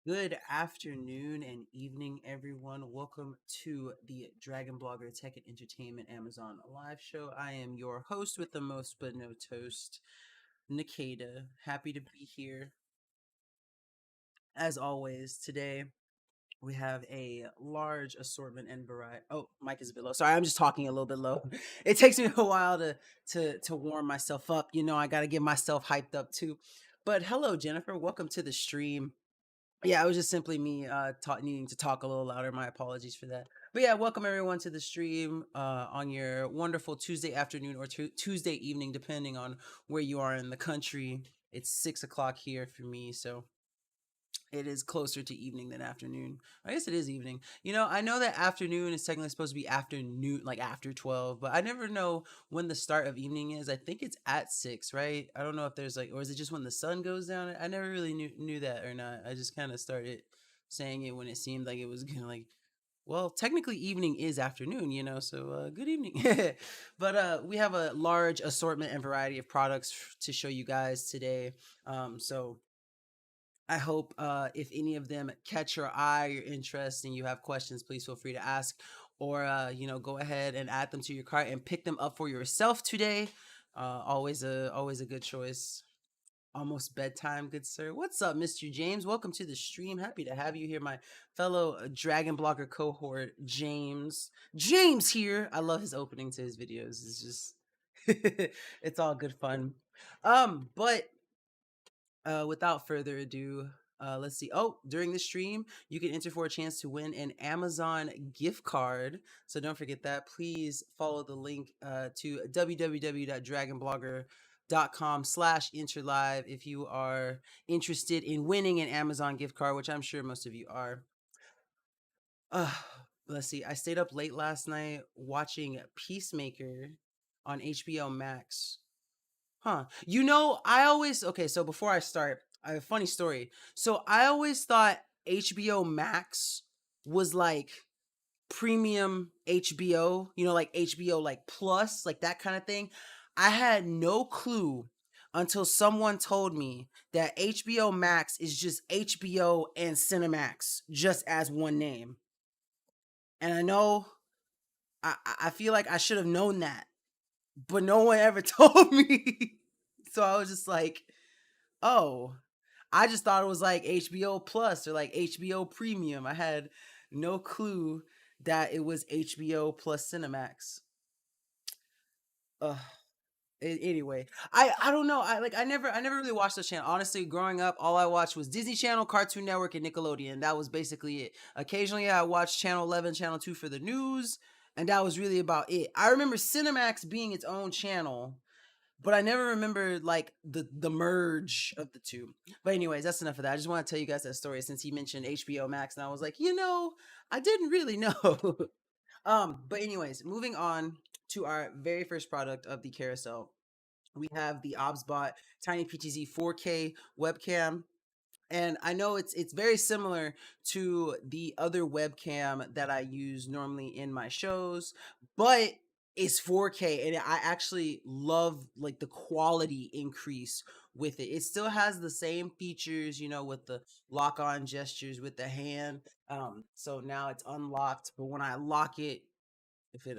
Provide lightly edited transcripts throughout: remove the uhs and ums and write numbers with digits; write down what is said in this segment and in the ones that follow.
Good afternoon and evening, everyone. Welcome to the Dragon Blogger Tech and Entertainment Amazon live show. I am your host with the most but no toast, Nkda. Happy to be here. As always, today we have a large assortment and variety. Oh, mic is a bit low. Sorry, I'm just talking a little bit low. It takes me a while to warm myself up. I got to get myself hyped up too. But hello, Jennifer. Welcome to the stream. Yeah, it was just simply me needing to talk a little louder. My apologies for that. But yeah, welcome everyone to the stream on your wonderful Tuesday afternoon or Tuesday evening, depending on where you are in the country. It's 6 o'clock here for me, so it is closer to evening than afternoon. I guess it is evening. I know that afternoon is technically supposed to be afternoon, like after 12, but I never know when the start of evening is. I think it's at 6, right? I don't know if there's like, or is it just when the sun goes down? I never really knew that or not. I just kind of started saying it when it seemed like it was gonna like, well, technically evening is afternoon, so good evening. But we have a large assortment and variety of products to show you guys today. So I hope if any of them catch your eye, your interest, and you have questions, please feel free to ask, or go ahead and add them to your cart and pick them up for yourself today. Always a good choice. Almost bedtime, good sir. What's up, Mr. James? Welcome to the stream. Happy to have you here, my fellow Dragon Blogger cohort, James. James here. I love his opening to his videos. It's just, it's all good fun. But without further ado, let's see. Oh, during the stream, you can enter for a chance to win an Amazon gift card. So don't forget that. Please follow the link to www.dragonblogger.com/enter live if you are interested in winning an Amazon gift card, which I'm sure most of you are. Uh, let's see. I stayed up late last night watching Peacemaker on HBO Max. Huh. I always okay, so before I start, I have a funny story. So I always thought HBO Max was like premium HBO, like HBO like plus, like that kind of thing. I had no clue until someone told me that HBO Max is just HBO and Cinemax just as one name. And I know I feel like I should have known that, but no one ever told me. So I was just like, oh, I just thought it was like HBO Plus or like HBO Premium. I had no clue that it was HBO plus Cinemax. Ugh. Anyway, I don't know. I never really watched the channel. Honestly, growing up, all I watched was Disney Channel, Cartoon Network, and Nickelodeon. That was basically it. Occasionally, I watched Channel 11, Channel 2 for the news, and that was really about it. I remember Cinemax being its own channel, but I never remember like the merge of the two. But anyways, that's enough of that. I just want to tell you guys that story since he mentioned HBO Max, and I was like, I didn't really know. But anyways, moving on to our very first product of the carousel, we have the ObsBot Tiny PTZ 4K webcam. And I know it's very similar to the other webcam that I use normally in my shows, but it's 4K and I actually love like the quality increase with it. It still has the same features, with the lock on gestures with the hand. So now it's unlocked, but when I lock it, if it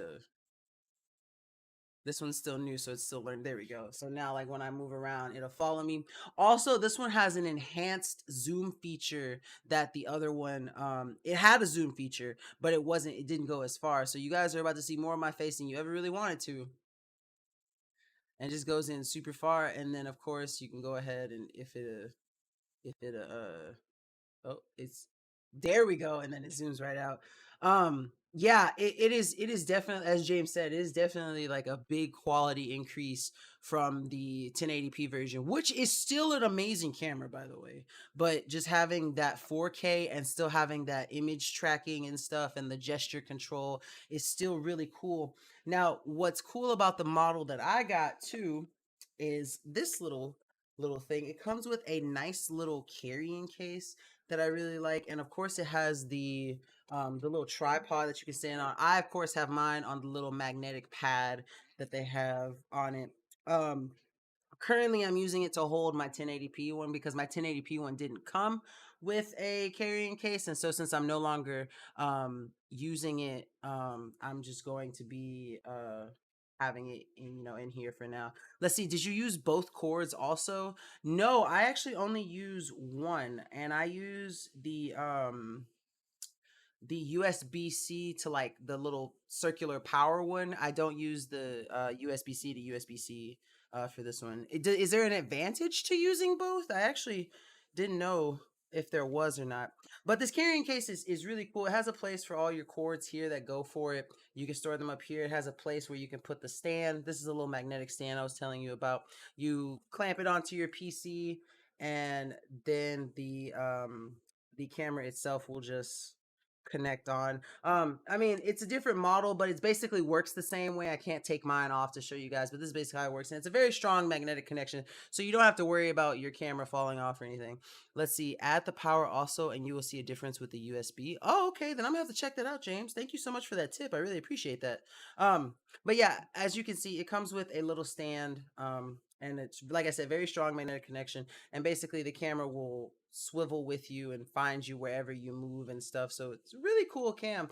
this one's still new, so it's still learning. There we go. So now, like when I move around, it'll follow me. Also, this one has an enhanced zoom feature that the other one, it had a zoom feature, but it didn't go as far. So you guys are about to see more of my face than you ever really wanted to, and it just goes in super far. And then, of course, you can go ahead and oh, it's there we go, and then it zooms right out. Yeah, it is definitely, as James said, it is definitely like a big quality increase from the 1080p version, which is still an amazing camera, by the way. But just having that 4K and still having that image tracking and stuff and the gesture control is still really cool. Now, what's cool about the model that I got too is this little thing. It comes with a nice little carrying case that I really like, and of course, it has the little tripod that you can stand on. I of course have mine on the little magnetic pad that they have on it. Um, Currently, I'm using it to hold my 1080p one because my 1080p one didn't come with a carrying case, and so since I'm no longer using it, I'm just going to be having it in here for now. Let's see. Did you use both cords also? No, I actually only use one, and I use the USB-C to like the little circular power one. I don't use the USB-C to USB-C for this one. Is there an advantage to using both? I actually didn't know if there was or not. But this carrying case is really cool. It has a place for all your cords here that go for it. You can store them up here. It has a place where you can put the stand. This is a little magnetic stand I was telling you about. You clamp it onto your PC, and then the camera itself will just connect on. I mean, it's a different model, but it basically works the same way. I can't take mine off to show you guys, but this is basically how it works. And it's a very strong magnetic connection, so you don't have to worry about your camera falling off or anything. Let's see, add the power also, and you will see a difference with the USB. Oh, okay, then I'm gonna have to check that out, James. Thank you so much for that tip. I really appreciate that. But yeah, as you can see, it comes with a little stand. And it's, like I said, very strong magnetic connection, and basically the camera will swivel with you and find you wherever you move and stuff. So it's a really cool cam.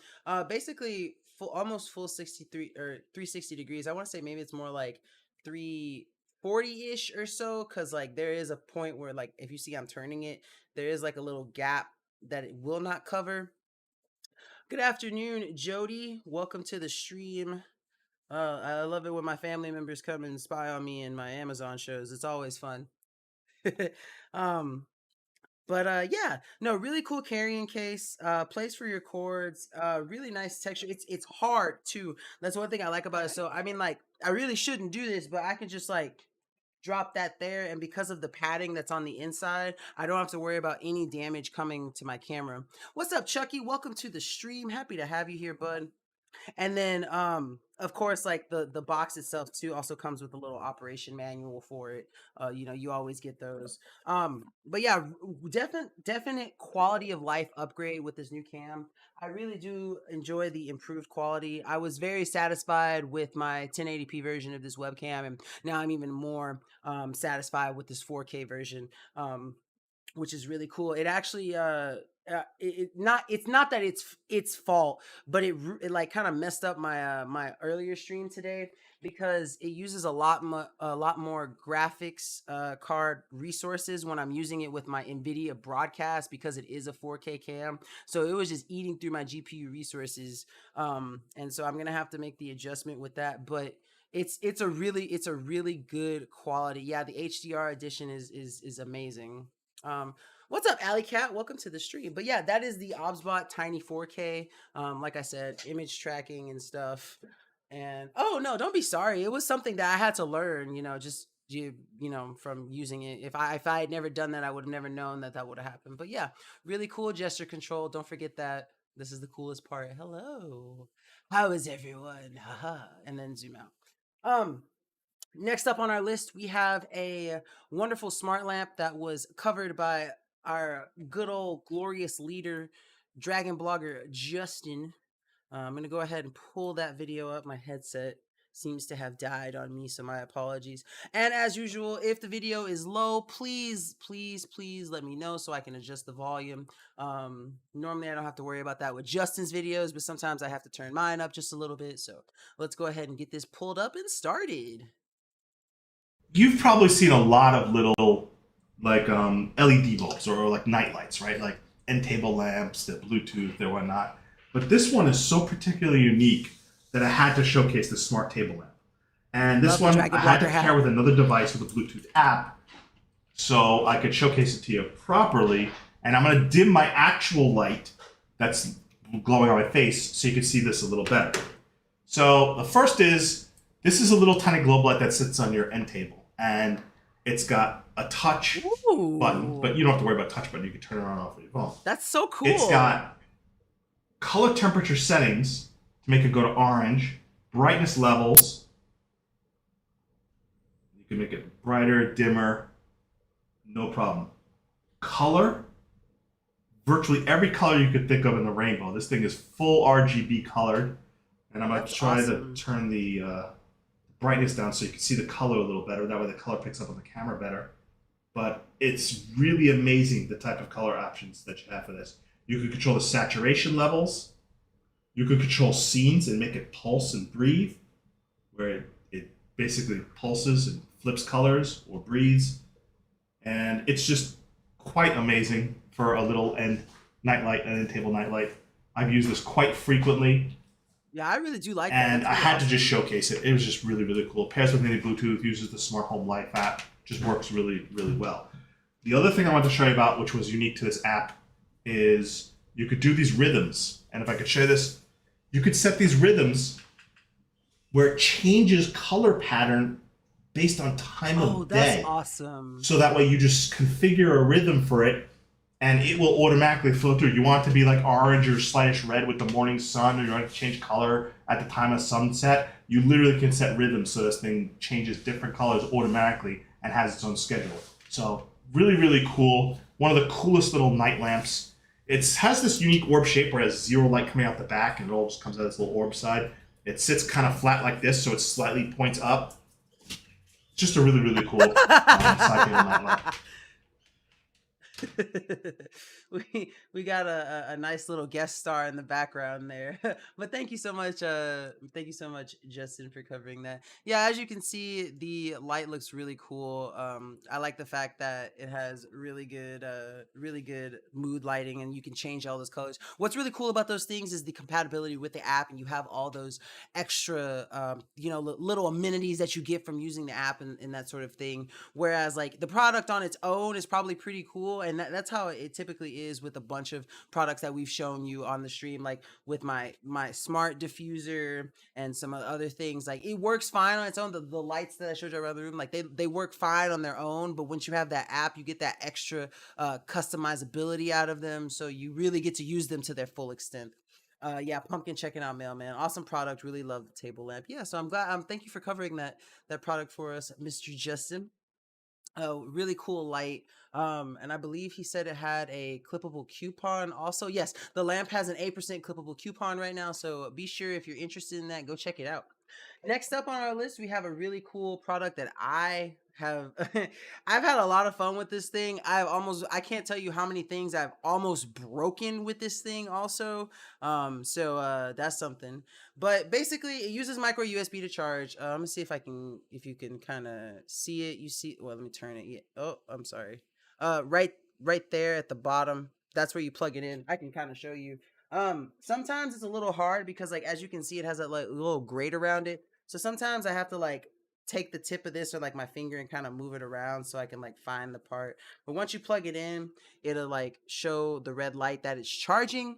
Basically almost full 63 or 360 degrees. I want to say maybe it's more like 340-ish or so, because like there is a point where, like, if you see I'm turning it, there is like a little gap that it will not cover. Good afternoon, Jody. Welcome to the stream. I love it when my family members come and spy on me in my Amazon shows. It's always fun. um, but yeah, no, really cool carrying case. Place for your cords. Really nice texture. It's hard too. That's one thing I like about it. So I mean, like, I really shouldn't do this, but I can just like drop that there, and because of the padding that's on the inside, I don't have to worry about any damage coming to my camera. What's up, Chucky? Welcome to the stream. Happy to have you here, bud. And then of course, like the box itself too also comes with a little operation manual for it. You always get those. But yeah, definite quality of life upgrade with this new cam. I really do enjoy the improved quality. I was very satisfied with my 1080p version of this webcam, and now I'm even more satisfied with this 4K version. Which is really cool. It actually it's not that it's fault, but it like kind of messed up my my earlier stream today, because it uses a lot more graphics card resources when I'm using it with my NVIDIA broadcast, because it is a 4K cam. So it was just eating through my GPU resources, and so I'm gonna have to make the adjustment with that. But it's a really good quality. Yeah, the HDR edition is amazing. What's up, Alley Cat? Welcome to the stream. But yeah, that is the OBSBot Tiny 4K. Like I said, image tracking and stuff. And oh no, don't be sorry. It was something that I had to learn. Just from using it. If I had never done that, I would have never known that would have happened. But yeah, really cool gesture control. Don't forget that. This is the coolest part. Hello, how is everyone? Haha. And then zoom out. Next up on our list, we have a wonderful smart lamp that was covered by our good old glorious leader, dragon blogger Justin. I'm going to go ahead and pull that video up. My headset seems to have died on me, so my apologies. And as usual, if the video is low, please let me know so I can adjust the volume. Normally I don't have to worry about that with Justin's videos, but sometimes I have to turn mine up just a little bit. So let's go ahead and get this pulled up and started. You've probably seen a lot of little like LED bulbs or like night lights, right? Like end table lamps, that Bluetooth or whatnot. But this one is so particularly unique that I had to showcase the smart table lamp. And this one I had to pair with another device with a Bluetooth app so I could showcase it to you properly. And I'm going to dim my actual light that's glowing on my face so you can see this a little better. So the first is, this is a little tiny globe light that sits on your end table. And it's got a touch button, but you don't have to worry about touch button. You can turn it on and off with your phone. That's so cool. It's got color temperature settings to make it go to orange, brightness levels. You can make it brighter, dimmer, no problem. Color, virtually every color you could think of in the rainbow. This thing is full RGB colored. And I'm going to try to turn the brightness down so you can see the color a little better. That way the color picks up on the camera better. But it's really amazing the type of color options that you have for this. You can control the saturation levels. You can control scenes and make it pulse and breathe, where it basically pulses and flips colors or breathes. And it's just quite amazing for a little end nightlight and end table nightlight. I've used this quite frequently, Yeah, I really do like that. and That's I really had to just awesome. showcase it. It was just really, really cool. Pairs with native Bluetooth, uses the Smart Home Life app, just works really, really well. The other thing I want to show you about, which was unique to this app, is you could do these rhythms. And if I could show this, you could set these rhythms where it changes color pattern based on time Oh, of that's day. awesome. So that way you just configure a rhythm for it and it will automatically filter. You want it to be like orange or slightest red with the morning sun, or you want it to change color at the time of sunset. You literally can set rhythms so this thing changes different colors automatically and has its own schedule. So really, really cool. One of the coolest little night lamps. It has this unique orb shape where it has zero light coming out the back and it all just comes out this little orb side. It sits kind of flat like this, so it slightly points up. Just a really, really cool side table night lamp. We got a nice little guest star in the background there. But thank you so much, Justin, for covering that. Yeah, as you can see, the light looks really cool. I like the fact that it has really good mood lighting, and you can change all those colors. What's really cool about those things is the compatibility with the app, and you have all those extra little amenities that you get from using the app, and that sort of thing. Whereas like the product on its own is probably pretty cool, and that's how it typically is with a bunch of products that we've shown you on the stream, like with my smart diffuser and some other things. Like it works fine on its own. The lights that I showed you around the room, like they work fine on their own, but once you have that app, you get that extra customizability out of them, so you really get to use them to their full extent. Yeah, Pumpkin checking out Mailman. Awesome product. Really love the table lamp. Yeah, so I'm glad. Thank you for covering that product for us, Mr. Justin. Really cool light. And I believe he said it had a clippable coupon. Also, yes, the lamp has an 8% clippable coupon right now. So be sure, if you're interested in that, go check it out. Next up on our list, we have a really cool product that I have. I've had a lot of fun with this thing. I can't tell you how many things I've almost broken with this thing. Also, that's something. But basically, it uses micro USB to charge. Let me see if you can kind of see it. You see, well, let me turn it. Yeah. Oh, I'm sorry. Right there at the bottom. That's where you plug it in. I can kind of show you. Sometimes it's a little hard because, like, as you can see, it has a like little grate around it. So sometimes I have to like take the tip of this or like my finger and kind of move it around so I can like find the part. But once you plug it in, it'll like show the red light that it's charging.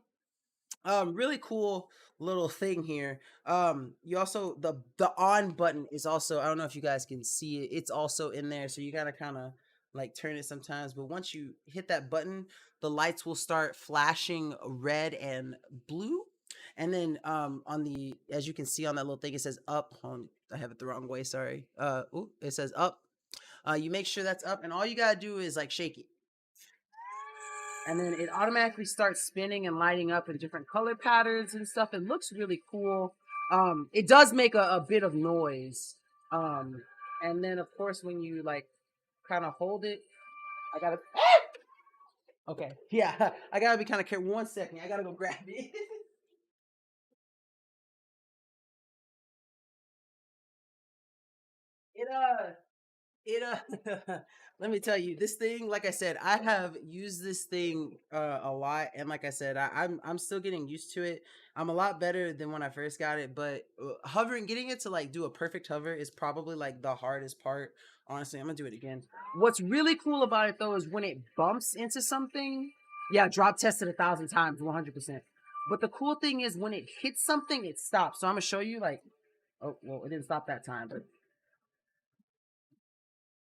Really cool little thing here. You also the on button is also, I don't know if you guys can see it, it's also in there, so you gotta kind of like turn it sometimes, but once you hit that button, the lights will start flashing red and blue. And then on the, as you can see on that little thing, it says up. I have it the wrong way, sorry. It says up. You make sure that's up, and all you gotta do is like shake it, and then it automatically starts spinning and lighting up in different color patterns and stuff. It looks really cool. It does make a bit of noise. And then of course when you like kind of hold it, I gotta. Okay, yeah, I gotta be kind of careful. 1 second, I gotta go grab it. it It let me tell you, this thing, like I said, I have used this thing a lot, and like I said, I'm still getting used to it. I'm a lot better than when I first got it, but getting it to like do a perfect hover is probably like the hardest part. Honestly, I'm gonna do it again. What's really cool about it though is when it bumps into something. Yeah, drop tested 1,000 times, 100%. But the cool thing is when it hits something, it stops. So I'm gonna show you like, oh well, it didn't stop that time, but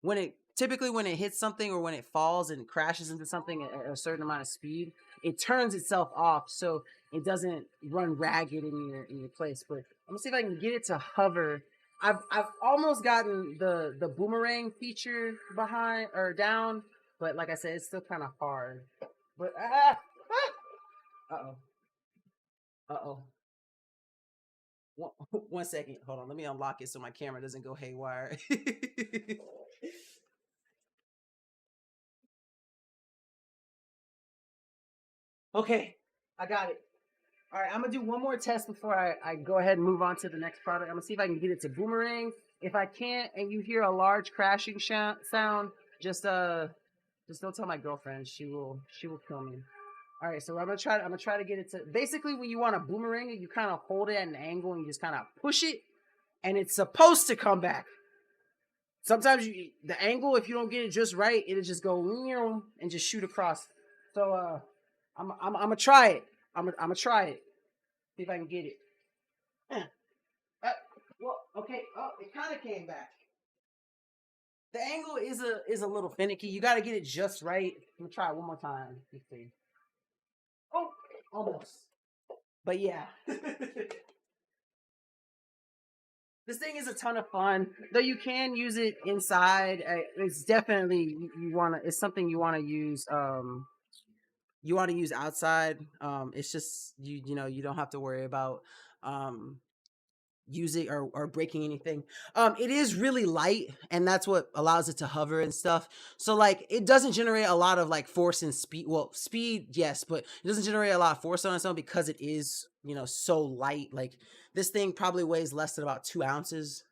when it hits something or when it falls and crashes into something at a certain amount of speed, it turns itself off so it doesn't run ragged in your place. But I'm gonna see if I can get it to hover. I've almost gotten the boomerang feature behind or down, but like I said, it's still kind of hard. But uh oh, uh oh. One second. Hold on. Let me unlock it so my camera doesn't go haywire. Okay, I got it. All right, I'm gonna do one more test before I go ahead and move on to the next product. I'm gonna see if I can get it to boomerang. If I can't, and you hear a large crashing sound, just don't tell my girlfriend. She will kill me. All right, so I'm gonna try to get it to. Basically, when you want to boomerang it, you kind of hold it at an angle and you just kind of push it, and it's supposed to come back. Sometimes the angle, if you don't get it just right, it'll just go and just shoot across. So I'm gonna try it. I'm gonna try it. See if I can get it. Well, okay. Oh, it kind of came back. The angle is a little finicky. You got to get it just right. I'm gonna try it one more time. Let's see. Oh, almost. But yeah. This thing is a ton of fun. Though you can use it inside. It's definitely you want to. It's something you want to use. You want to use outside. It's just you don't have to worry about using or breaking anything. It is really light, and that's what allows it to hover and stuff. So like it doesn't generate a lot of like force and speed. Well, speed, yes, but it doesn't generate a lot of force on its own because it is, so light. Like this thing probably weighs less than about 2 ounces.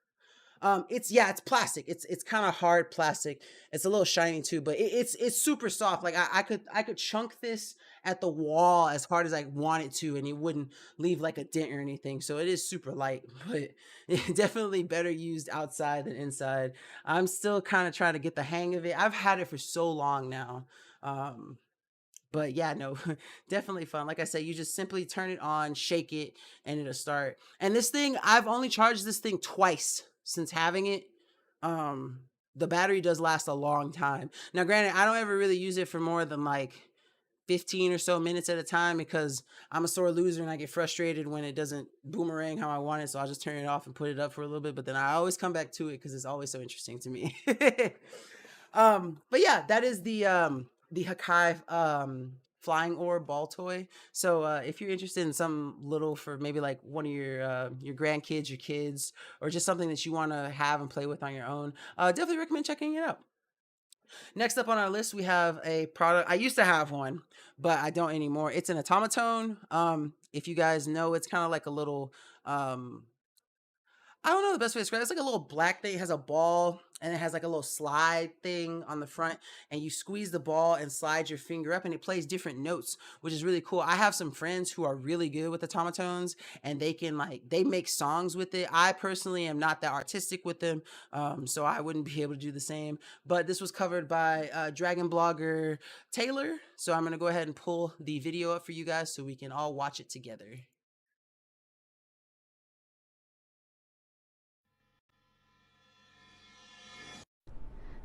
It's plastic. It's kind of hard plastic. It's a little shiny too, but it's super soft. Like I could chunk this at the wall as hard as I wanted to, and it wouldn't leave like a dent or anything. So it is super light, but definitely better used outside than inside. I'm still kind of trying to get the hang of it. I've had it for so long now. Um, but yeah, no, definitely fun. Like I said, you just simply turn it on, shake it, and it'll start. And this thing, I've only charged this thing twice since having it. Um, the battery does last a long time. Now, granted, I don't ever really use it for more than like 15 or so minutes at a time because I'm a sore loser and I get frustrated when it doesn't boomerang how I want it. So I'll just turn it off and put it up for a little bit. But then I always come back to it because it's always so interesting to me. But yeah, that is the Hakai flying orb ball toy. So if you're interested in some little for maybe like one of your grandkids, your kids, or just something that you want to have and play with on your own, definitely recommend checking it out. Next up on our list, we have a product. I used to have one, but I don't anymore. It's an Automaton. If you guys know, it's kind of like a little I don't know the best way to describe it. It's like a little black thing. It has a ball and it has like a little slide thing on the front. And you squeeze the ball and slide your finger up and it plays different notes, which is really cool. I have some friends who are really good with automatones and they make songs with it. I personally am not that artistic with them. So I wouldn't be able to do the same. But this was covered by Dragon blogger Taylor. So I'm going to go ahead and pull the video up for you guys so we can all watch it together.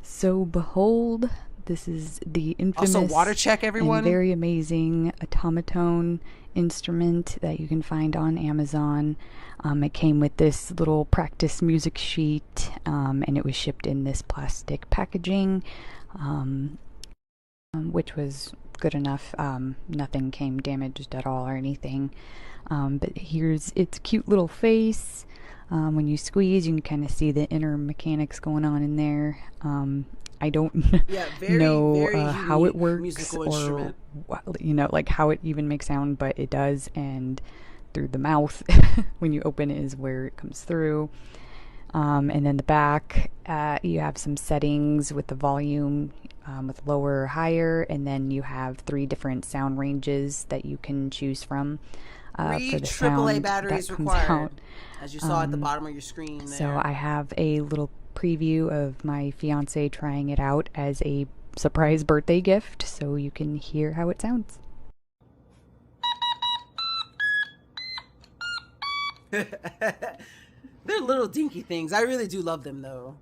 So behold, this is the infamous Also, water check, everyone. and very amazing Automaton instrument that you can find on Amazon. It came with this little practice music sheet, and it was shipped in this plastic packaging, which was good enough. Nothing came damaged at all or anything. But here's its cute little face. When you squeeze, you can kind of see the inner mechanics going on in there. I don't know how it works or like how it even makes sound, but it does. And through the mouth, when you open it, is where it comes through. And then the back, you have some settings with the volume, with lower or higher, and then you have 3 different sound ranges that you can choose from. 3 for the AAA sound batteries that comes required, out. as you saw at the bottom of your screen there. So I have a little preview of my fiance trying it out as a surprise birthday gift, so you can hear how it sounds. They're little dinky things. I really do love them, though.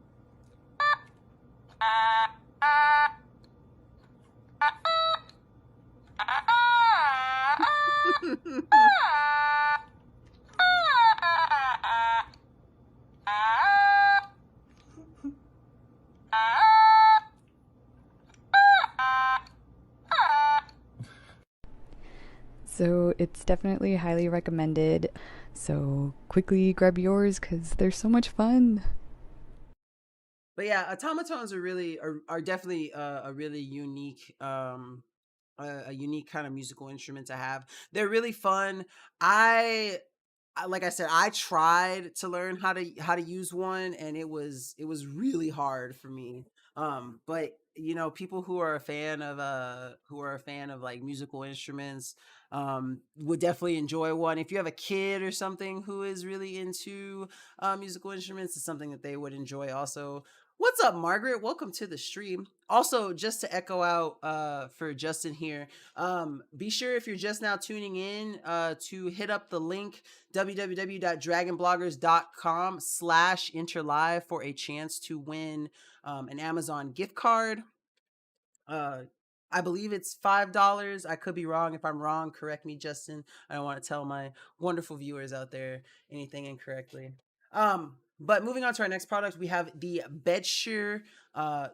So it's definitely highly recommended. So quickly grab yours because they're so much fun. But yeah, automatons are definitely a really unique a unique kind of musical instrument to have. They're really fun. Like I said, I tried to learn how to use one, and it was really hard for me. But you know, people who are a fan of like musical instruments would definitely enjoy one. If you have a kid or something who is really into musical instruments, it's something that they would enjoy also. What's up, Margaret? Welcome to the stream. Also, just to echo out for Justin here, be sure if you're just now tuning in to hit up the link www.dragonbloggers.com/interlive for a chance to win an Amazon gift card. uh I believe it's $5. I could be wrong. If I'm wrong, correct me, Justin. I don't want to tell my wonderful viewers out there anything incorrectly. But moving on to our next product, we have the Bedsure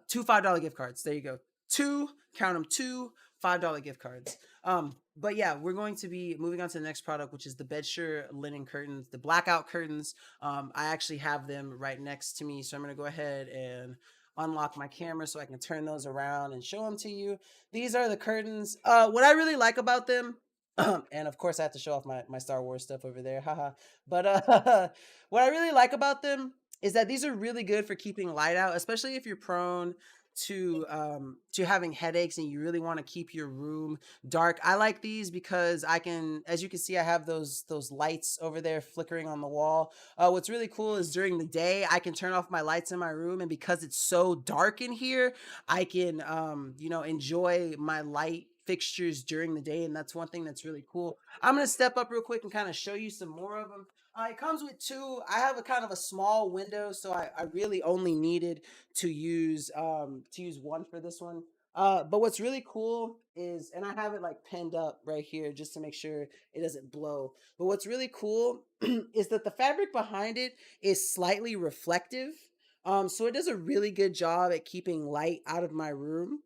two $5 gift cards. There you go. Two, count them, two $5 gift cards. But yeah, we're going to be moving on to the next product, which is the Bedsure linen curtains, the blackout curtains. I actually have them right next to me, so I'm going to go ahead and unlock my camera so I can turn those around and show them to you. These are the curtains. What I really like about them, and of course I have to show off my Star Wars stuff over there, haha. But what I really like about them is that these are really good for keeping light out, especially if you're prone to having headaches and you really want to keep your room dark. I like these because I can, as you can see, I have those lights over there flickering on the wall. What's really cool is during the day I can turn off my lights in my room, and because it's so dark in here, I can you know, enjoy my light fixtures during the day, and that's one thing that's really cool. I'm gonna step up real quick and kind of show you some more of them. It comes with two. I have a kind of a small window, so I really only needed to use one for this one. But what's really cool is, and I have it like pinned up right here just to make sure it doesn't blow. But what's really cool is that the fabric behind it is slightly reflective. So it does a really good job at keeping light out of my room,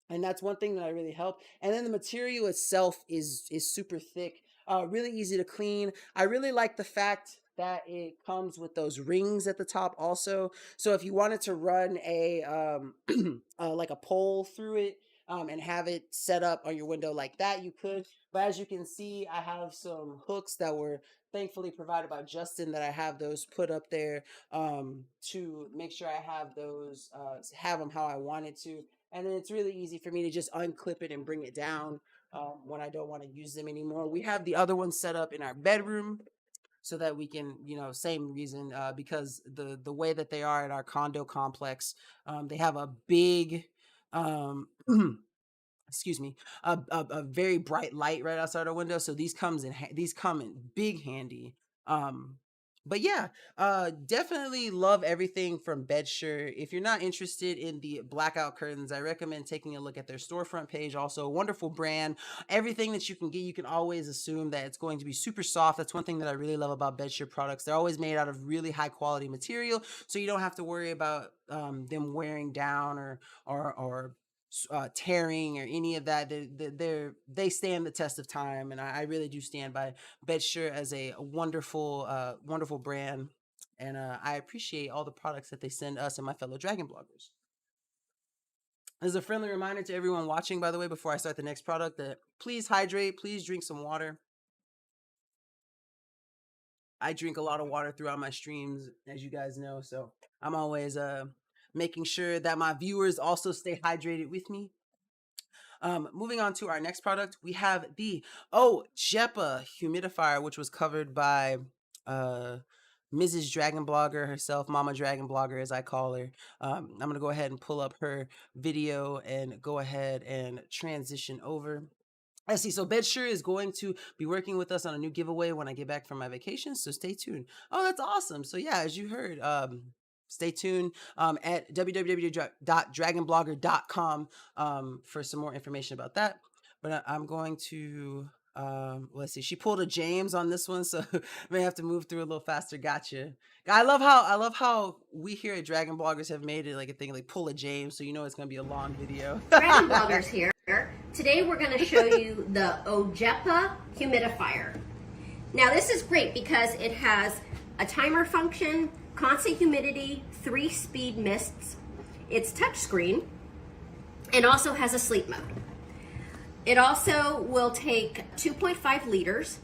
and that's one thing that I really help. And then the material itself is super thick, really easy to clean. I really like the fact that it comes with those rings at the top also. So if you wanted to run a like a pole through it, and have it set up on your window like that, you could. But as you can see, I have some hooks that were thankfully provided by Justin, that I have those put up there to make sure I have those have them how I wanted to. And then it's really easy for me to just unclip it and bring it down when I don't want to use them anymore. We have the other ones set up in our bedroom so that we can, you know, same reason, because the way that they are at our condo complex, they have a big excuse me, a very bright light right outside our window, so these come in big handy. um but yeah, definitely love everything from Bedsure. If you're not interested in the blackout curtains, I recommend taking a look at their storefront page. Also a wonderful brand. Everything that you can get, you can always assume that it's going to be super soft. That's one thing that I really love about Bedsure products. They're always made out of really high quality material, so you don't have to worry about them wearing down or tearing or any of that. They stand the test of time, and I really do stand by Bedsure as a wonderful wonderful brand, and I appreciate all the products that they send us and my fellow dragon bloggers. As a friendly reminder to everyone watching, by the way, before I start the next product, that please hydrate, please drink some water. I drink a lot of water throughout my streams, as you guys know, so I'm always making sure that my viewers also stay hydrated with me. Moving on to our next product, we have the Ogepa Humidifier, which was covered by Mrs. Dragon Blogger herself, Mama Dragon Blogger, as I call her. I'm going to go ahead and pull up her video and go ahead and transition over. I see. So Bedsure is going to be working with us on a new giveaway when I get back from my vacation, so stay tuned. Oh, that's awesome. So yeah, as you heard, stay tuned at www.dragonblogger.com for some more information about that. But I'm going to let's see. She pulled a James on this one, so may have to move through a little faster. Gotcha. I love how we here at Dragon Bloggers have made it like a thing, like pull a James, so you know it's gonna be a long video. Dragon Bloggers here Today we're going to show you the Ogepa Humidifier. Now this is great because it has a timer function, constant humidity, 3-speed mists. It's touchscreen and also has a sleep mode. It also will take 2.5 liters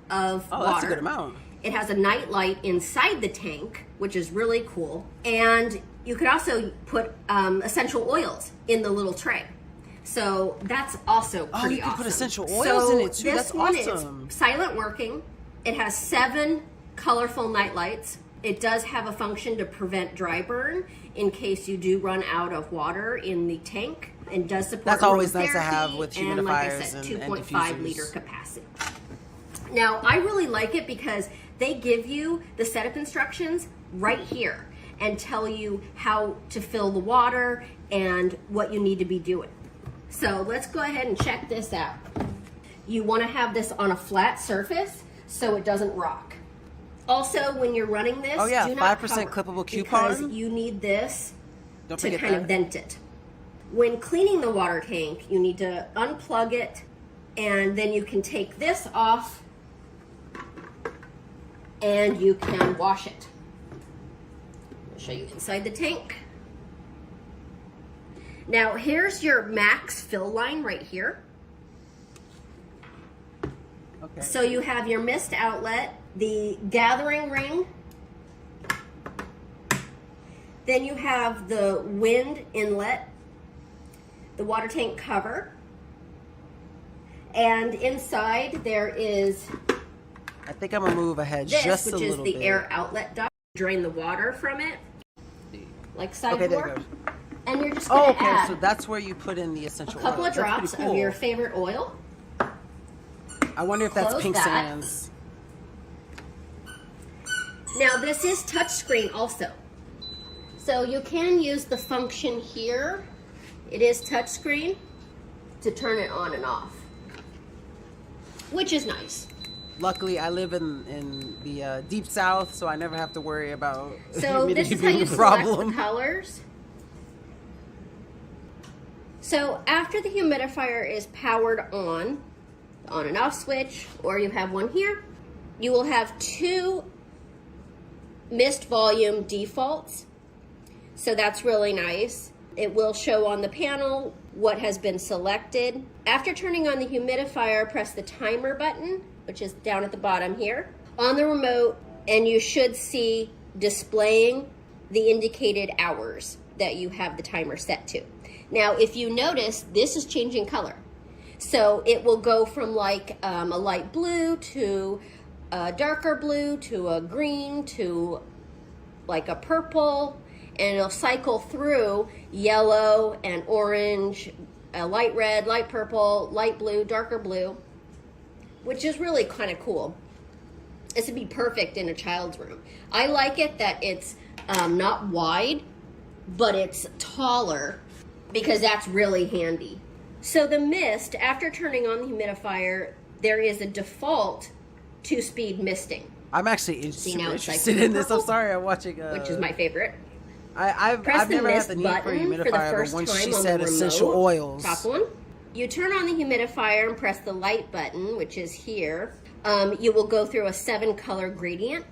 of water. That's a good amount. It has a night light inside the tank, which is really cool. And you could also put essential oils in the little tray. So that's also pretty awesome. You can put essential oils in it too. That's awesome. It's silent working. It has 7 colorful night lights. It does have a function to prevent dry burn in case you do run out of water in the tank, and does support That's always nice to aromatherapy, have with humidifiers and like I said, 2.5 liter capacity. Now, I really like it because they give you the setup instructions right here and tell you how to fill the water and what you need to be doing. So let's go ahead and check this out. You want to have this on a flat surface so it doesn't rock. Also, when you're running this, do not 5% cover, clippable coupon. because you need this Don't to forget kind that. of vent it. When cleaning the water tank, you need to unplug it, and then you can take this off and you can wash it. I'll show you inside the tank. Now here's your max fill line right here. Okay. So you have your mist outlet, the gathering ring, then you have the wind inlet, the water tank cover, and inside there is I think I'm gonna move ahead this, just a which is little the bit. air outlet duct. Drain the water from it, like side Okay, there door. it goes. And you're just gonna Okay, add so that's where you put in the essential a couple oils. of That's drops pretty cool. of your favorite oil. I wonder if that's Close Pink that. Sands. Now this is touchscreen also. So you can use the function here. It is touchscreen to turn it on and off, which is nice. Luckily, I live in the deep south, so I never have to worry about So this humidity is how being you a select problem. the colors. So after the humidifier is powered on and off switch, or you have one here, you will have 2 mist volume defaults. So that's really nice. It will show on the panel what has been selected. After turning on the humidifier, press the timer button, which is down at the bottom here, on the remote, and you should see displaying the indicated hours that you have the timer set to. Now, if you notice, this is changing color. So it will go from like a light blue to a darker blue to a green to like a purple, and it'll cycle through yellow and orange, a light red, light purple, light blue, darker blue, which is really kind of cool. This would be perfect in a child's room. I like it that it's not wide, but it's taller, because that's really handy. So the mist, after turning on the humidifier, there is a default 2-speed misting. I'm actually See, now it's like interested in this. I'm purple, sorry, I'm watching. which is my favorite. I've Press the never had mist the need for a button for the humidifier, first but once time she on said the essential remote, oils, top one. You turn on the humidifier and press the light button, which is here. You will go through a 7-color gradient.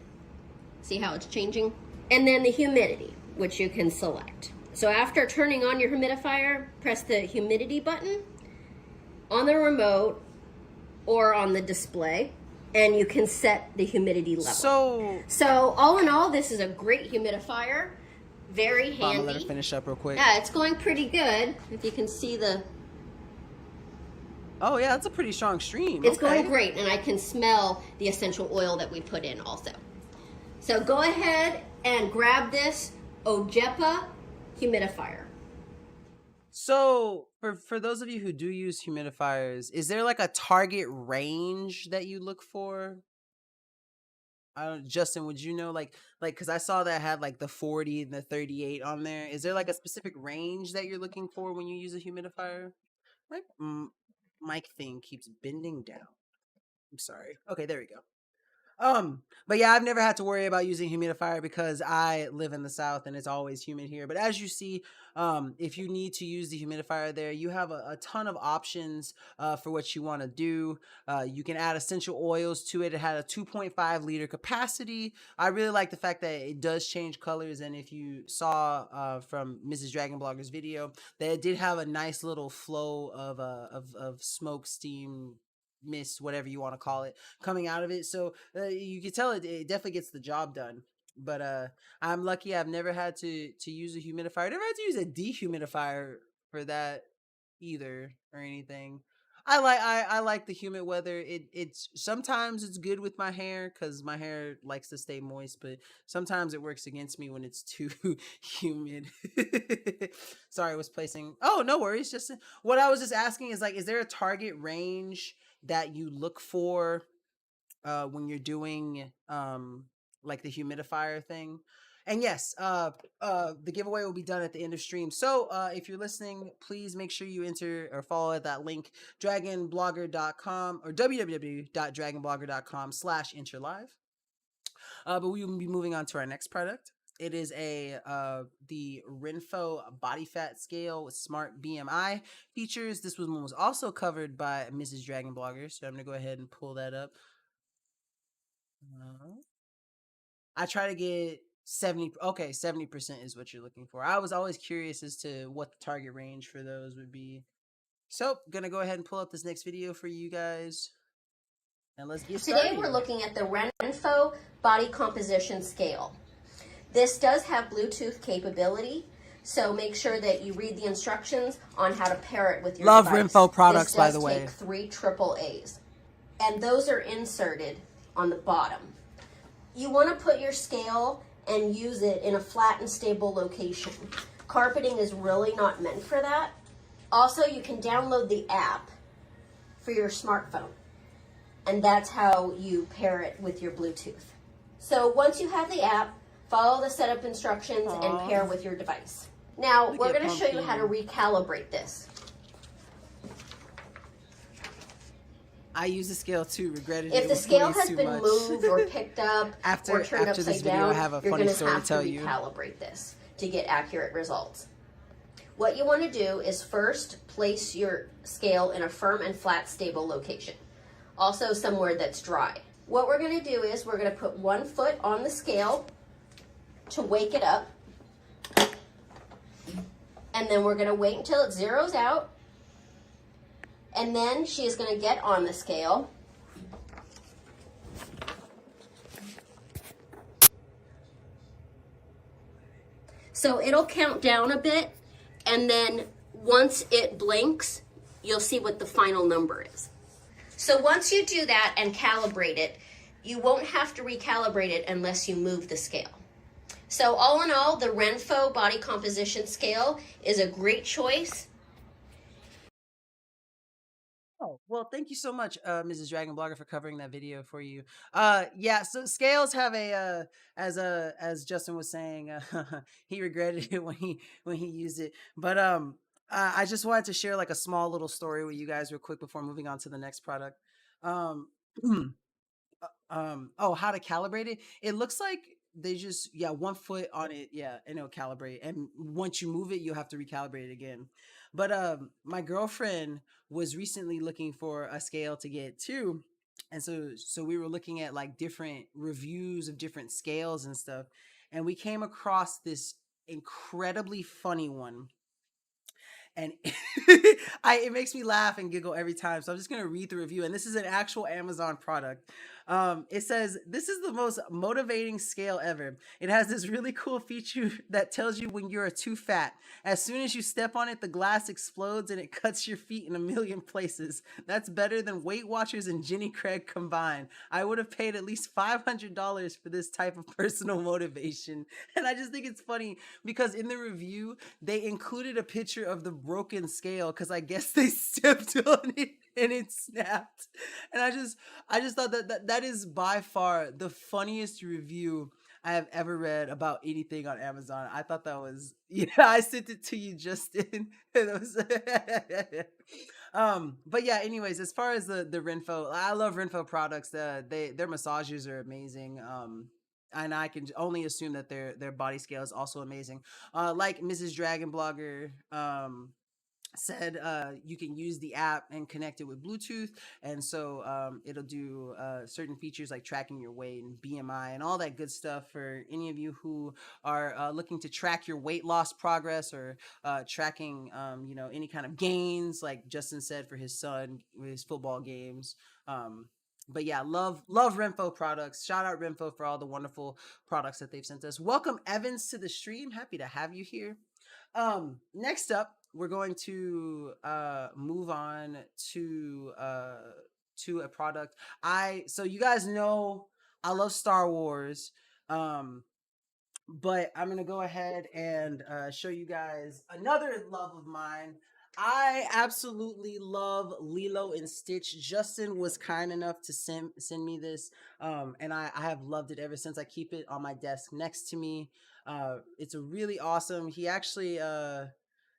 See how it's changing? And then the humidity, which you can select. So after turning on your humidifier, press the humidity button on the remote or on the display, and you can set the humidity level. So all in all, this is a great humidifier. Very handy. I'm gonna let her finish up real quick. Yeah, it's going pretty good. If you can see the... Oh yeah, that's a pretty strong stream. It's okay. going great, and I can smell the essential oil that we put in also. So go ahead and grab this Ogepa humidifier. So for those of you who do use humidifiers, is there like a target range that you look for? Justin, would you know, like, because I saw that had like the 40 and the 38 on there. Is there like a specific range that you're looking for when you use a humidifier? My mic thing keeps bending down. I'm sorry. Okay, there we go. But yeah, I've never had to worry about using humidifier because I live in the South and it's always humid here. But as you see, if you need to use the humidifier there, you have a ton of options for what you want to do. You can add essential oils to it. It had a 2.5 liter capacity. I really like the fact that it does change colors. And if you saw from Mrs. Dragon Blogger's video, that it did have a nice little flow of smoke, steam, mist, whatever you want to call it, coming out of it. So you can tell it definitely gets the job done. But I'm lucky I've never had to use a humidifier. I never had to use a dehumidifier for that either or anything. I like the humid weather. It's sometimes it's good with my hair because my hair likes to stay moist, but sometimes it works against me when it's too humid. Sorry, I was placing. Oh, no worries. Just what I was just asking is like, is there a target range that you look for when you're doing like the humidifier thing? And yes, the giveaway will be done at the end of stream. So if you're listening, please make sure you enter or follow at that link, dragonblogger.com or www.dragonblogger.com/interlive. But we will be moving on to our next product. It is the Renfo body fat scale with smart BMI features. This one was also covered by Mrs. Dragon Blogger, so I'm gonna go ahead and pull that up. I try to get 70. Okay, 70% is what you're looking for. I was always curious as to what the target range for those would be. So, gonna go ahead and pull up this next video for you guys. And let's get started. Today we're looking at the Renfo body composition scale. This does have Bluetooth capability, so make sure that you read the instructions on how to pair it with your device. Love Renfo products, by the way. This does take 3 AAAs, and those are inserted on the bottom. You want to put your scale and use it in a flat and stable location. Carpeting is really not meant for that. Also, you can download the app for your smartphone, and that's how you pair it with your Bluetooth. So once you have the app, follow the setup instructions and pair with your device. Now, we're going to show you how to recalibrate this. I use the scale too, regretted If it the scale has too been much. moved or picked up or turned after this upside video, down, I have a you're funny going to story have to to tell you. recalibrate this to get accurate results. What you want to do is first place your scale in a firm and flat, stable location. Also somewhere that's dry. What we're going to do is we're going to put 1 foot on the scale to wake it up. And then we're going to wait until it zeroes out. And then she is going to get on the scale. So it'll count down a bit, and then once it blinks, you'll see what the final number is. So once you do that and calibrate it, you won't have to recalibrate it unless you move the scale. So all in all, the Renfo body composition scale is a great choice. Oh, well, thank you so much, Mrs. Dragon Blogger, for covering that video for you. Yeah, so scales have as Justin was saying, he regretted it when he used it. But I just wanted to share like a small little story with you guys real quick before moving on to the next product. Um, how to calibrate it? It looks like they just 1 foot on it, and it'll calibrate. And once you move it, you'll have to recalibrate it again. But my girlfriend was recently looking for a scale to get too, and so we were looking at like different reviews of different scales and stuff, and we came across this incredibly funny one. And it makes me laugh and giggle every time. So I'm just going to read the review. And this is an actual Amazon product. It says, "This is the most motivating scale ever. It has this really cool feature that tells you when you're too fat. As soon as you step on it, the glass explodes and it cuts your feet in a million places. That's better than Weight Watchers and Jenny Craig combined. I would have paid at least $500 for this type of personal motivation." And I just think it's funny because in the review, they included a picture of the broken scale because I guess they stepped on it and it snapped. And I just thought that is by far the funniest review I have ever read about anything on Amazon. I thought that was I sent it to you, Justin. But yeah, anyways, as far as the Renfo, I love Renfo products. Their massages are amazing. And I can only assume that their body scale is also amazing. Like Mrs. Dragon Blogger said, you can use the app and connect it with Bluetooth, and so it'll do certain features like tracking your weight and BMI and all that good stuff for any of you who are looking to track your weight loss progress, or tracking any kind of gains, like Justin said for his son with his football games. But yeah, love Renfo products. Shout out Renfo for all the wonderful products that they've sent us. Welcome Evans to the stream. Happy to have you here. Next up, we're going to move on to a product. So you guys know I love Star Wars. But I'm gonna go ahead and show you guys another love of mine. I absolutely love Lilo and Stitch. Justin was kind enough to send me this, and I have loved it ever since. I keep it on my desk next to me. It's a really awesome. He actually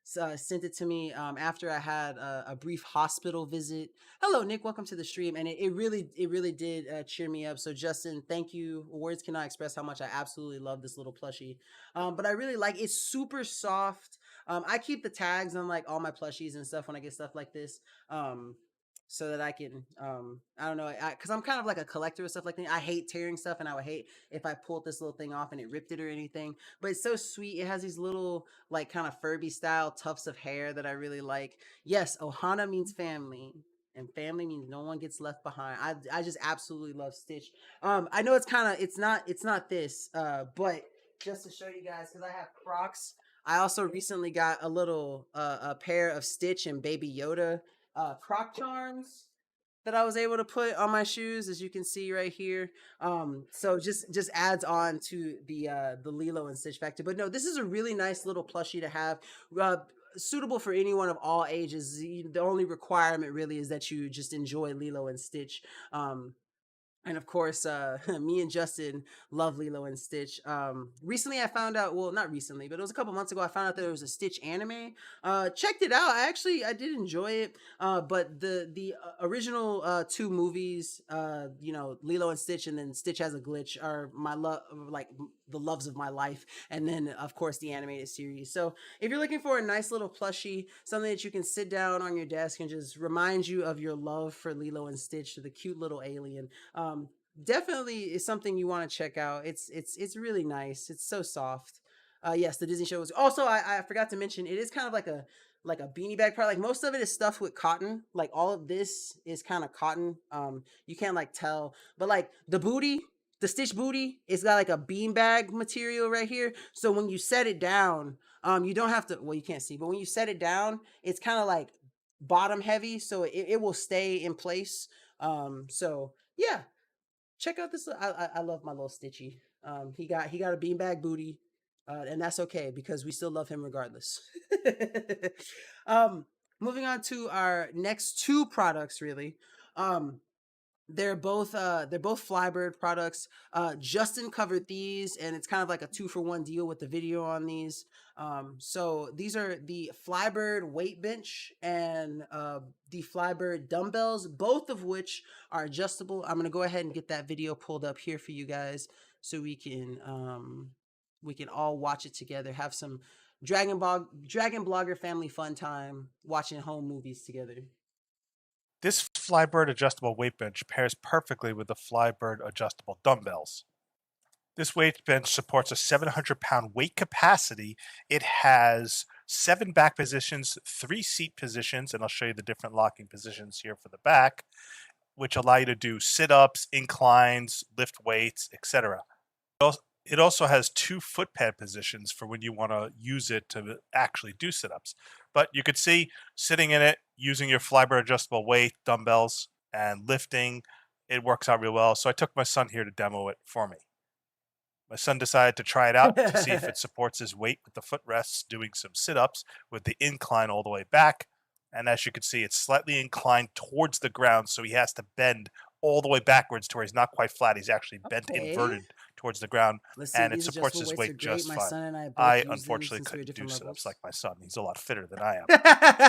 sent it to me after I had a brief hospital visit. Hello, Nick. Welcome to the stream. And it really did cheer me up. So, Justin, thank you. Words cannot express how much I absolutely love this little plushie. But I really like it's super soft. I keep the tags on like all my plushies and stuff when I get stuff like this. So that I can, I don't know, because I'm kind of like a collector of stuff like that. I hate tearing stuff, and I would hate if I pulled this little thing off and it ripped it or anything. But it's so sweet. It has these little, like, kind of Furby style tufts of hair that I really like. Yes, Ohana means family, and family means no one gets left behind. I just absolutely love Stitch. I know it's not this, but just to show you guys, because I have Crocs. I also recently got a pair of Stitch and Baby Yoda Croc charms that I was able to put on my shoes, as you can see right here. So just adds on to the Lilo and Stitch factor. But no, this is a really nice little plushie to have. Suitable for anyone of all ages. The only requirement really is that you just enjoy Lilo and Stitch. And of course, me and Justin love Lilo and Stitch. Recently I found out, well, not recently, but it was a couple months ago, I found out there was a Stitch anime. Checked it out. I did enjoy it. But the original two movies, Lilo and Stitch and then Stitch Has a Glitch, are my love, like the loves of my life. And then of course the animated series. So if you're looking for a nice little plushie, something that you can sit down on your desk and just remind you of your love for Lilo and Stitch, the cute little alien, definitely is something you want to check out. It's really nice. It's so soft. Yes, the Disney show was also, I forgot to mention, it is kind of like a beanie bag part. Like most of it is stuffed with cotton. Like all of this is kind of cotton. You can't like tell, but like the Stitch booty, it's got like a beanbag material right here. So when you set it down, you don't have to. Well, you can't see, but when you set it down, it's kind of like bottom heavy, so it will stay in place. So yeah, check out this. I love my little Stitchy. He got a beanbag booty, and that's okay because we still love him regardless. um, Moving on to our next two products, really. Um, they're both Flybird products. Justin covered these, and it's kind of like a 2-for-1 deal with the video on these. So these are the Flybird weight bench and the Flybird dumbbells, both of which are adjustable. I'm gonna go ahead and get that video pulled up here for you guys, so we can all watch it together. Have some Dragon Blogger family fun time watching home movies together. This Flybird adjustable weight bench pairs perfectly with the Flybird adjustable dumbbells. This weight bench supports a 700-pound weight capacity. It has 7 back positions, 3 seat positions, and I'll show you the different locking positions here for the back, which allow you to do sit-ups, inclines, lift weights, etc. It also has 2 foot pad positions for when you want to use it to actually do sit-ups. But you could see sitting in it, using your Flybird adjustable weight, dumbbells, and lifting, it works out real well. So I took my son here to demo it for me. My son decided to try it out to see if it supports his weight with the footrests, doing some sit-ups with the incline all the way back. And as you can see, it's slightly inclined towards the ground, so he has to bend all the way backwards to where he's not quite flat. He's actually bent inverted towards the ground, Let's see. and it These supports adjustable his weights are weight great. just My fine. son and I both I use them unfortunately since we're at couldn't do different sit-ups levels. like my son. He's a lot fitter than I am.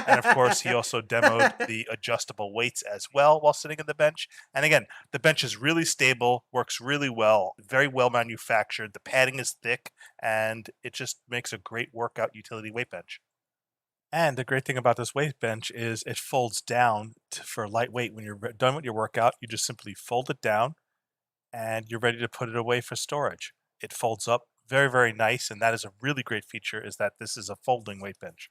And of course, he also demoed the adjustable weights as well while sitting in the bench. And again, the bench is really stable, works really well, very well manufactured. The padding is thick, and it just makes a great workout utility weight bench. And the great thing about this weight bench is it folds down for lightweight. When you're done with your workout, you just simply fold it down and you're ready to put it away for storage. It folds up very, very nice. And that is a really great feature, is that this is a folding weight bench.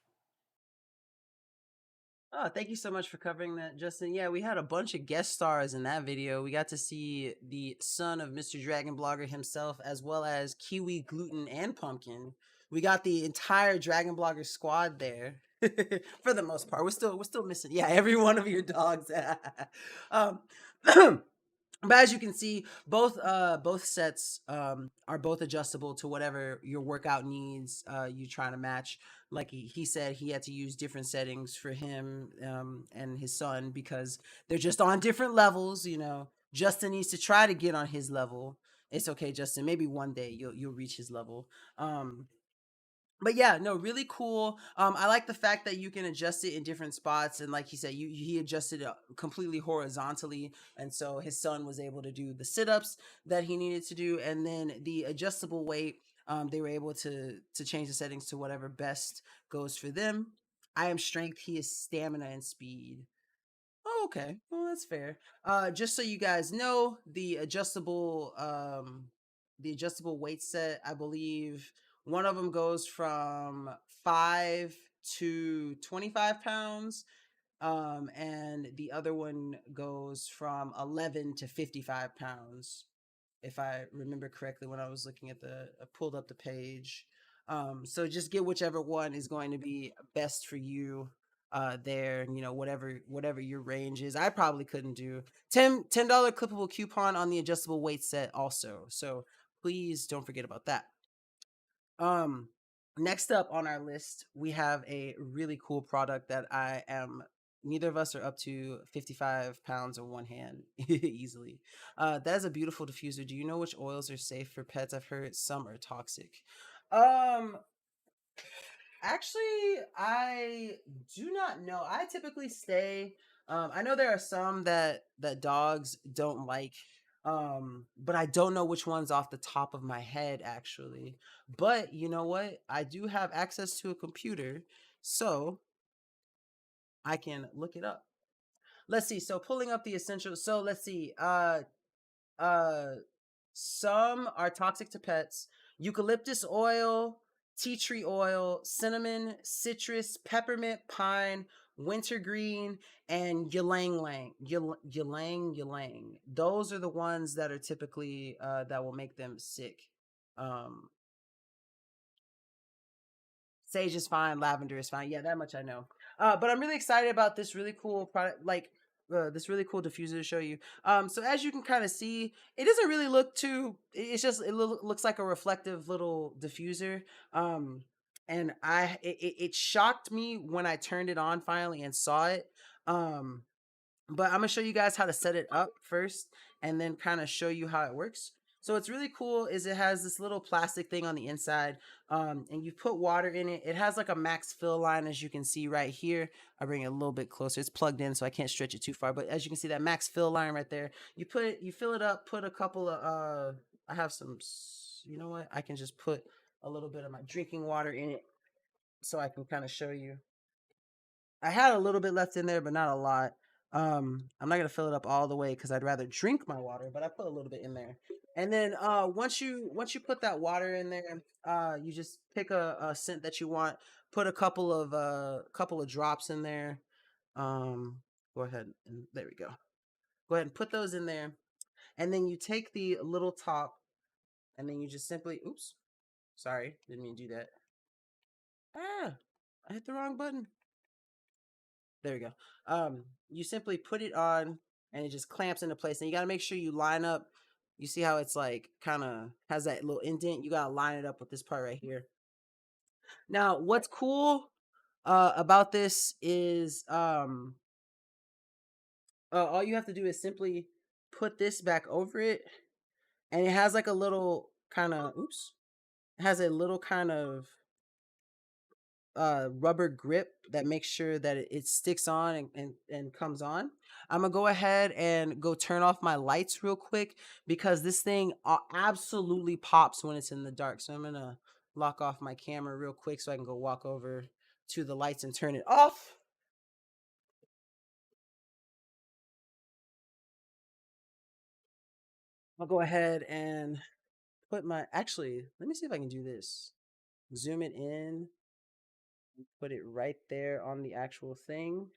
Oh, thank you so much for covering that, Justin. Yeah, we had a bunch of guest stars in that video. We got to see the son of Mr. Dragon Blogger himself, as well as Kiwi, Gluten, and Pumpkin. We got the entire Dragon Blogger squad there. For the most part, we're still missing. Yeah, every one of your dogs. um, but as you can see, both sets are both adjustable to whatever your workout needs you trying to match. Like he said, he had to use different settings for him and his son because they're just on different levels. You know, Justin needs to try to get on his level. It's okay, Justin. Maybe one day you'll reach his level. But yeah, no, really cool. I like the fact that you can adjust it in different spots, and like he said, he adjusted it completely horizontally, and so his son was able to do the sit-ups that he needed to do, and then the adjustable weight. They were able to change the settings to whatever best goes for them. I am strength. He is stamina and speed. Oh, okay. Well, that's fair. Just so you guys know, the adjustable weight set, I believe one of them goes from 5 to 25 pounds. And the other one goes from 11 to 55 pounds, if I remember correctly when I was looking at I pulled up the page. So just get whichever one is going to be best for you there, you know, whatever your range is. I probably couldn't do $10 clippable coupon on the adjustable weight set also. So please don't forget about that. Next up on our list, we have a really cool product that neither of us are up to 55 pounds in one hand easily. That is a beautiful diffuser. Do you know which oils are safe for pets? I've heard some are toxic. Um, Actually, I do not know. I typically stay. I know there are some that dogs don't like, but I don't know which ones off the top of my head actually. But you know what? I do have access to a computer, so I can look it up. Let's see. So pulling up the essentials. So let's see. Uh, some are toxic to pets. Eucalyptus oil, tea tree oil, cinnamon, citrus, peppermint, pine, wintergreen, and ylang ylang. Those are the ones that are typically that will make them sick. Um, Sage is fine. Lavender is fine. Yeah, that much I know. But I'm really excited about this really cool product, like this really cool diffuser to show you. So as you can kind of see, it doesn't really look too. It's just looks like a reflective little diffuser. And it shocked me when I turned it on finally and saw it. But I'm gonna show you guys how to set it up first and then kind of show you how it works. So what's really cool is it has this little plastic thing on the inside, and you put water in it. It has like a max fill line, as you can see right here. I bring it a little bit closer. It's plugged in, so I can't stretch it too far. But as you can see, that max fill line right there, you fill it up. Put a couple of I have some. You know what? I can just put a little bit of my drinking water in it, so I can kind of show you. I had a little bit left in there, but not a lot. I'm not gonna fill it up all the way because I'd rather drink my water, but I put a little bit in there. And then once you put that water in there, you just pick a scent that you want. Put a couple of drops in there. Um, Go ahead and there we go. Go ahead and put those in there, and then you take the little top, and then you just simply, oops, sorry, didn't mean to do that. Ah, I hit the wrong button. There we go. You simply put it on and it just clamps into place. And you got to make sure you line up. You see how it's like kind of has that little indent? You got to line it up with this part right here. Now, what's cool about this is all you have to do is simply put this back over it. And it has like a little kind of, oops, it has a little kind of rubber grip that makes sure that it sticks on and comes on. I'm gonna go ahead and go turn off my lights real quick because this thing absolutely pops when it's in the dark. So I'm gonna lock off my camera real quick so I can go walk over to the lights and turn it off. I'll go ahead and put my, actually, let me see if I can do this. Zoom it in, put it right there on the actual thing.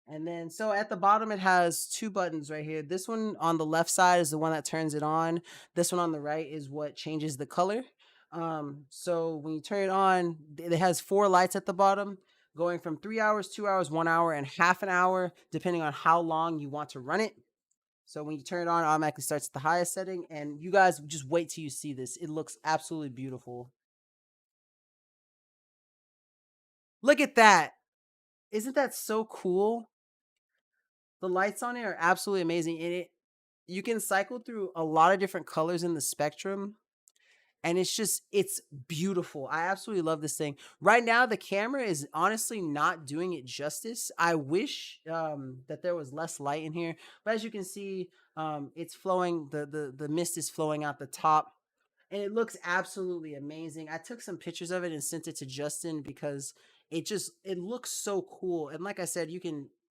And then, so at the bottom, it has two buttons right here. This one on the left side is the one that turns it on. This one on the right is what changes the color. So when you turn it on, it has 4 lights at the bottom, going from 3 hours, 2 hours, 1 hour, and half an hour, depending on how long you want to run it. So when you turn it on, it automatically starts at the highest setting. And you guys just wait till you see this. It looks absolutely beautiful. Look at that. Isn't that so cool? The lights on it are absolutely amazing. And you can cycle through a lot of different colors in the spectrum. And it's beautiful. I absolutely love this thing. Right now, the camera is honestly not doing it justice. I wish that there was less light in here. But as you can see, it's flowing. The mist is flowing out the top. And it looks absolutely amazing. I took some pictures of it and sent it to Justin because it looks so cool. And like I said,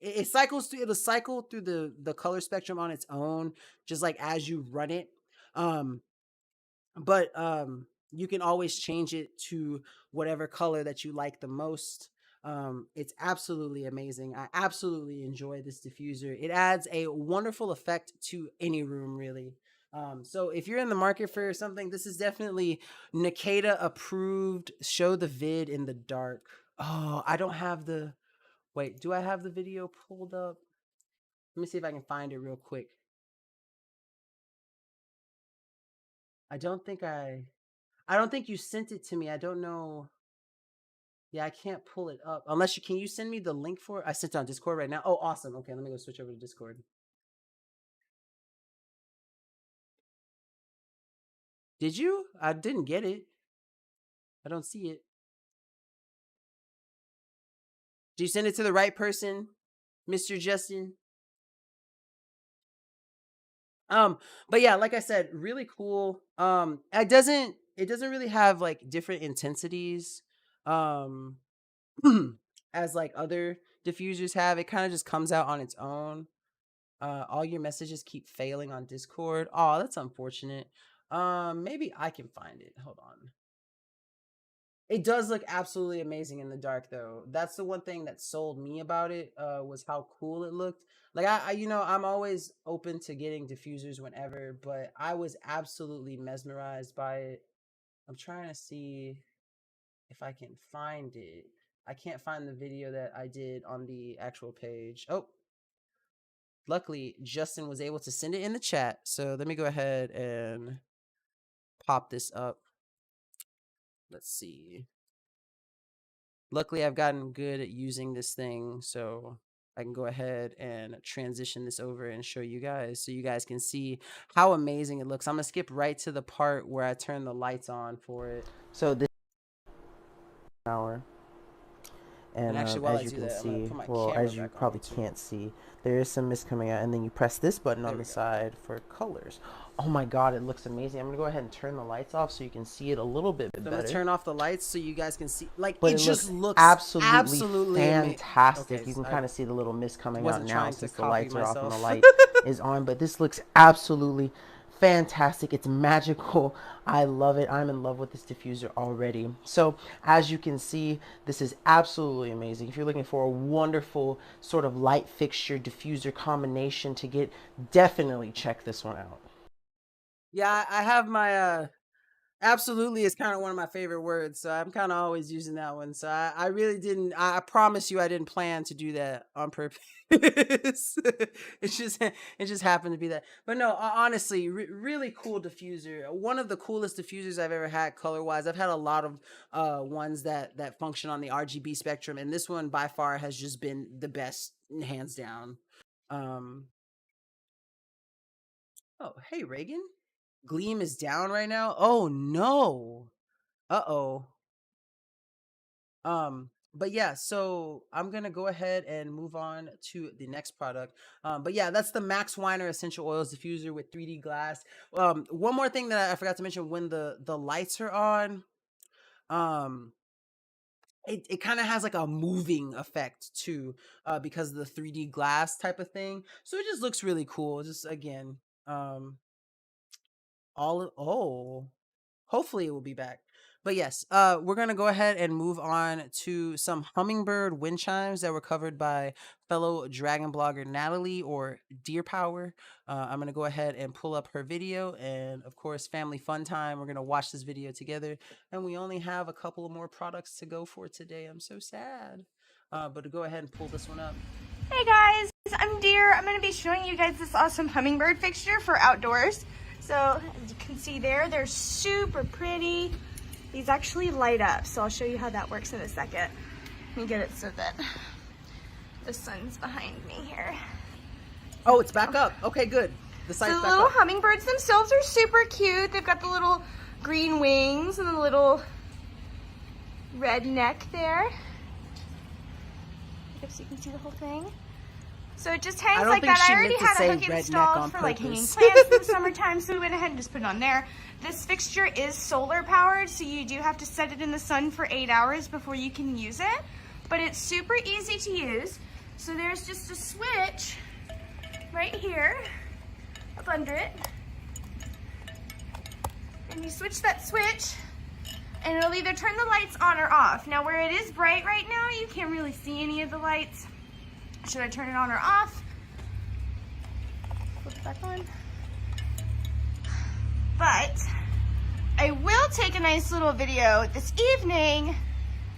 it cycles through, it'll cycle through the color spectrum on its own, just like as you run it. But you can always change it to whatever color that you like the most. It's absolutely amazing. I absolutely enjoy this diffuser. It adds a wonderful effect to any room, really. So if you're in the market for something, this is definitely Nkda approved. Show the vid in the dark. Oh, I don't have the, wait, do I have the video pulled up? Let me see if I can find it real quick. I don't think you sent it to me. I don't know. Yeah, I can't pull it up. Unless can you send me the link for it? I sent it on Discord right now. Oh, awesome. Okay, let me go switch over to Discord. Did you? I didn't get it. I don't see it. Did you send it to the right person, Mr. Justin? But yeah, like I said, really cool. It doesn't really have like different intensities. Um as like other diffusers have. It kind of just comes out on its own. All your messages keep failing on Discord. Oh, that's unfortunate. Maybe I can find it. Hold on. It does look absolutely amazing in the dark, though. That's the one thing that sold me about it. Was how cool it looked. Like I'm always open to getting diffusers whenever, but I was absolutely mesmerized by it. I'm trying to see if I can find it. I can't find the video that I did on the actual page. Oh, luckily Justin was able to send it in the chat. So let me go ahead and pop this up. Let's see. Luckily I've gotten good at using this thing, so I can go ahead and transition this over and show you guys so you guys can see how amazing it looks. I'm gonna skip right to the part where I turn the lights on for it. So this hour. And actually, as you can see, well, as you probably can't see, there is some mist coming out, and then you press this button on the side for colors. Oh my god, it looks amazing. I'm gonna go ahead and turn the lights off so you can see it a little bit better. I'm gonna turn off the lights so you guys can see, like, but it just looks absolutely fantastic. Okay, you can kind of see the little mist coming out now since the lights are off and the light is on, but this looks absolutely fantastic. It's magical. I love it. I'm in love with this diffuser already. So as you can see, this is absolutely amazing. If you're looking for a wonderful sort of light fixture diffuser combination to get, definitely check this one out. Yeah, I have my absolutely is kind of one of my favorite words, so I'm kind of always using that one. So I really didn't. I promise you, I didn't plan to do that on purpose. It just happened to be that. But no, honestly, really cool diffuser. One of the coolest diffusers I've ever had color wise. I've had a lot of ones that function on the RGB spectrum, and this one by far has just been the best, hands down. Oh, hey Reagan. Gleam is down right now. Oh no. Uh-oh. But yeah, so I'm gonna go ahead and move on to the next product. But yeah, that's the Max Weiner Essential Oils Diffuser with 3D glass. One more thing that I forgot to mention, when the lights are on, um, it kind of has like a moving effect too, because of the 3D glass type of thing. So it just looks really cool. Just again, oh, hopefully it will be back. But yes, we're gonna go ahead and move on to some Hummingbird wind chimes that were covered by fellow dragon blogger Natalie, or Deer Power. I'm gonna go ahead and pull up her video, and of course, family fun time. We're gonna watch this video together, and we only have a couple of more products to go for today. I'm so sad, but to go ahead and pull this one up. Hey guys, I'm Deer. I'm going to be showing you guys this awesome hummingbird fixture for outdoors. So as you can see there, they're super pretty. These actually light up, so I'll show you how that works in a second. Let me get it so that the sun's behind me here. Oh, it's back up. Okay, good. The sight's So the back little up. hummingbirds themselves are super cute. They've got the little green wings and the little red neck there. So you can see the whole thing. So it just hangs like that. I already had a hook installed for like hanging plants in the summertime, so we went ahead and just put it on there. This fixture is solar powered, so you do have to set it in the sun for 8 hours before you can use it. But it's super easy to use. So there's just a switch right here up under it. And you switch that switch, and it'll either turn the lights on or off. Now where it is bright right now, you can't really see any of the lights. Should I turn it on or off? Flip it back on. But I will take a nice little video this evening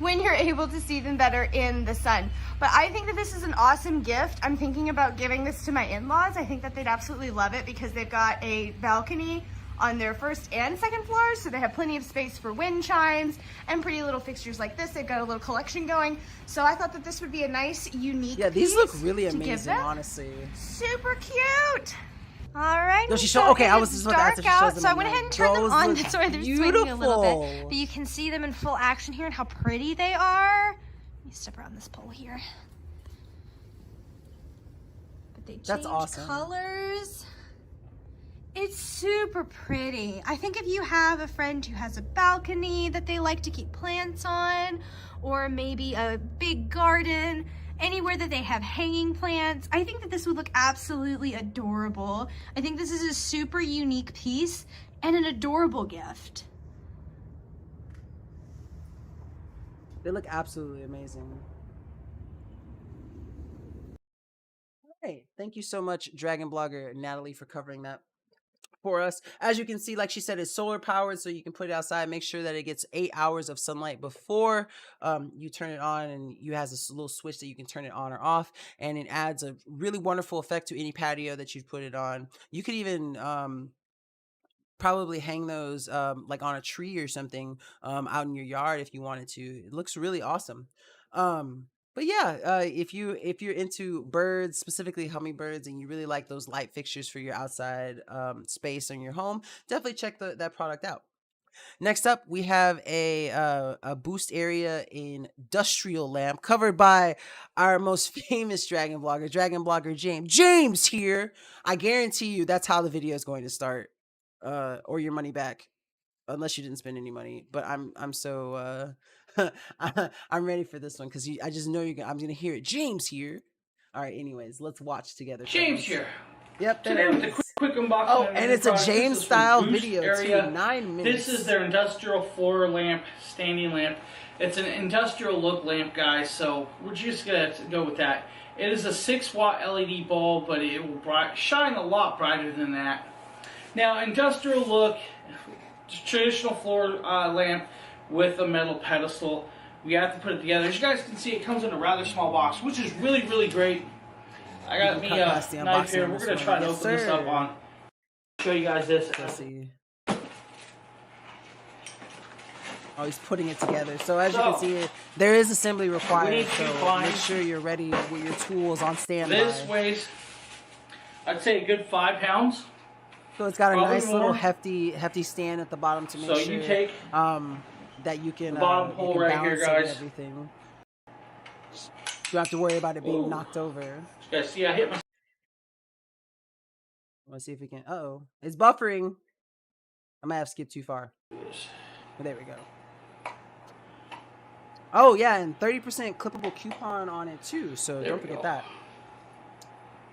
when you're able to see them better in the sun. But I think that this is an awesome gift. I'm thinking about giving this to my in-laws. I think that they'd absolutely love it because they've got a balcony on their first and second floors, so they have plenty of space for wind chimes and pretty little fixtures like this. They've got a little collection going, so I thought that this would be a nice, unique piece. Yeah, these look really amazing, honestly. Super cute. All right. No, she showed. Okay, I was just about to dark out, them so I went ahead and turned them on. That's why they're swinging a little bit. But you can see them in full action here and how pretty they are. Let me step around this pole here. But they change awesome. colors. It's super pretty. I think if you have a friend who has a balcony that they like to keep plants on, or maybe a big garden, anywhere that they have hanging plants, I think that this would look absolutely adorable. I think this is a super unique piece and an adorable gift. They look absolutely amazing. All right. Thank you so much, Dragon Blogger Natalie, for covering that for us. As you can see, like she said, it's solar powered, so you can put it outside. Make sure that it gets 8 hours of sunlight before you turn it on, and you has this little switch that you can turn it on or off, and it adds a really wonderful effect to any patio that you've put it on. You could even probably hang those like on a tree or something out in your yard if you wanted to. It looks really awesome. But yeah, if you're into birds, specifically hummingbirds, and you really like those light fixtures for your outside space in your home, definitely check that product out. Next up, we have a boost area industrial lamp covered by our most famous dragon blogger James. James here. I guarantee you that's how the video is going to start, or your money back, unless you didn't spend any money. But I'm so I'm ready for this one because I just know I'm gonna hear it. James here. All right. Anyways, let's watch together. James here. Yep. Today with the quick unboxing. Oh, and it's a James style video too. 9 minutes. This is their industrial floor lamp, standing lamp. It's an industrial look lamp, guys. So we're just gonna go with that. It is a 6-watt LED bulb, but it will shine a lot brighter than that. Now, industrial look, traditional floor lamp with a metal pedestal. We have to put it together. As you guys can see, it comes in a rather small box, which is really, really great. I got me a knife here. We're going to try to open this up on. Show you guys this. Let's see. Oh, he's putting it together. So as you can see, there is assembly required. So make sure you're ready with your tools on standby. This weighs, I'd say, a good 5 pounds. So it's got a Probably nice little more. hefty stand at the bottom to make So sure you take that you can the bottom you hole can right here, balance it and guys. everything. You don't have to worry about it being knocked over. You guys see I hit my Let's see if we can. Uh-oh. It's buffering. I might have skipped too far. But there we go. Oh, yeah, and 30% clippable coupon on it, too. So There don't we forget go. that.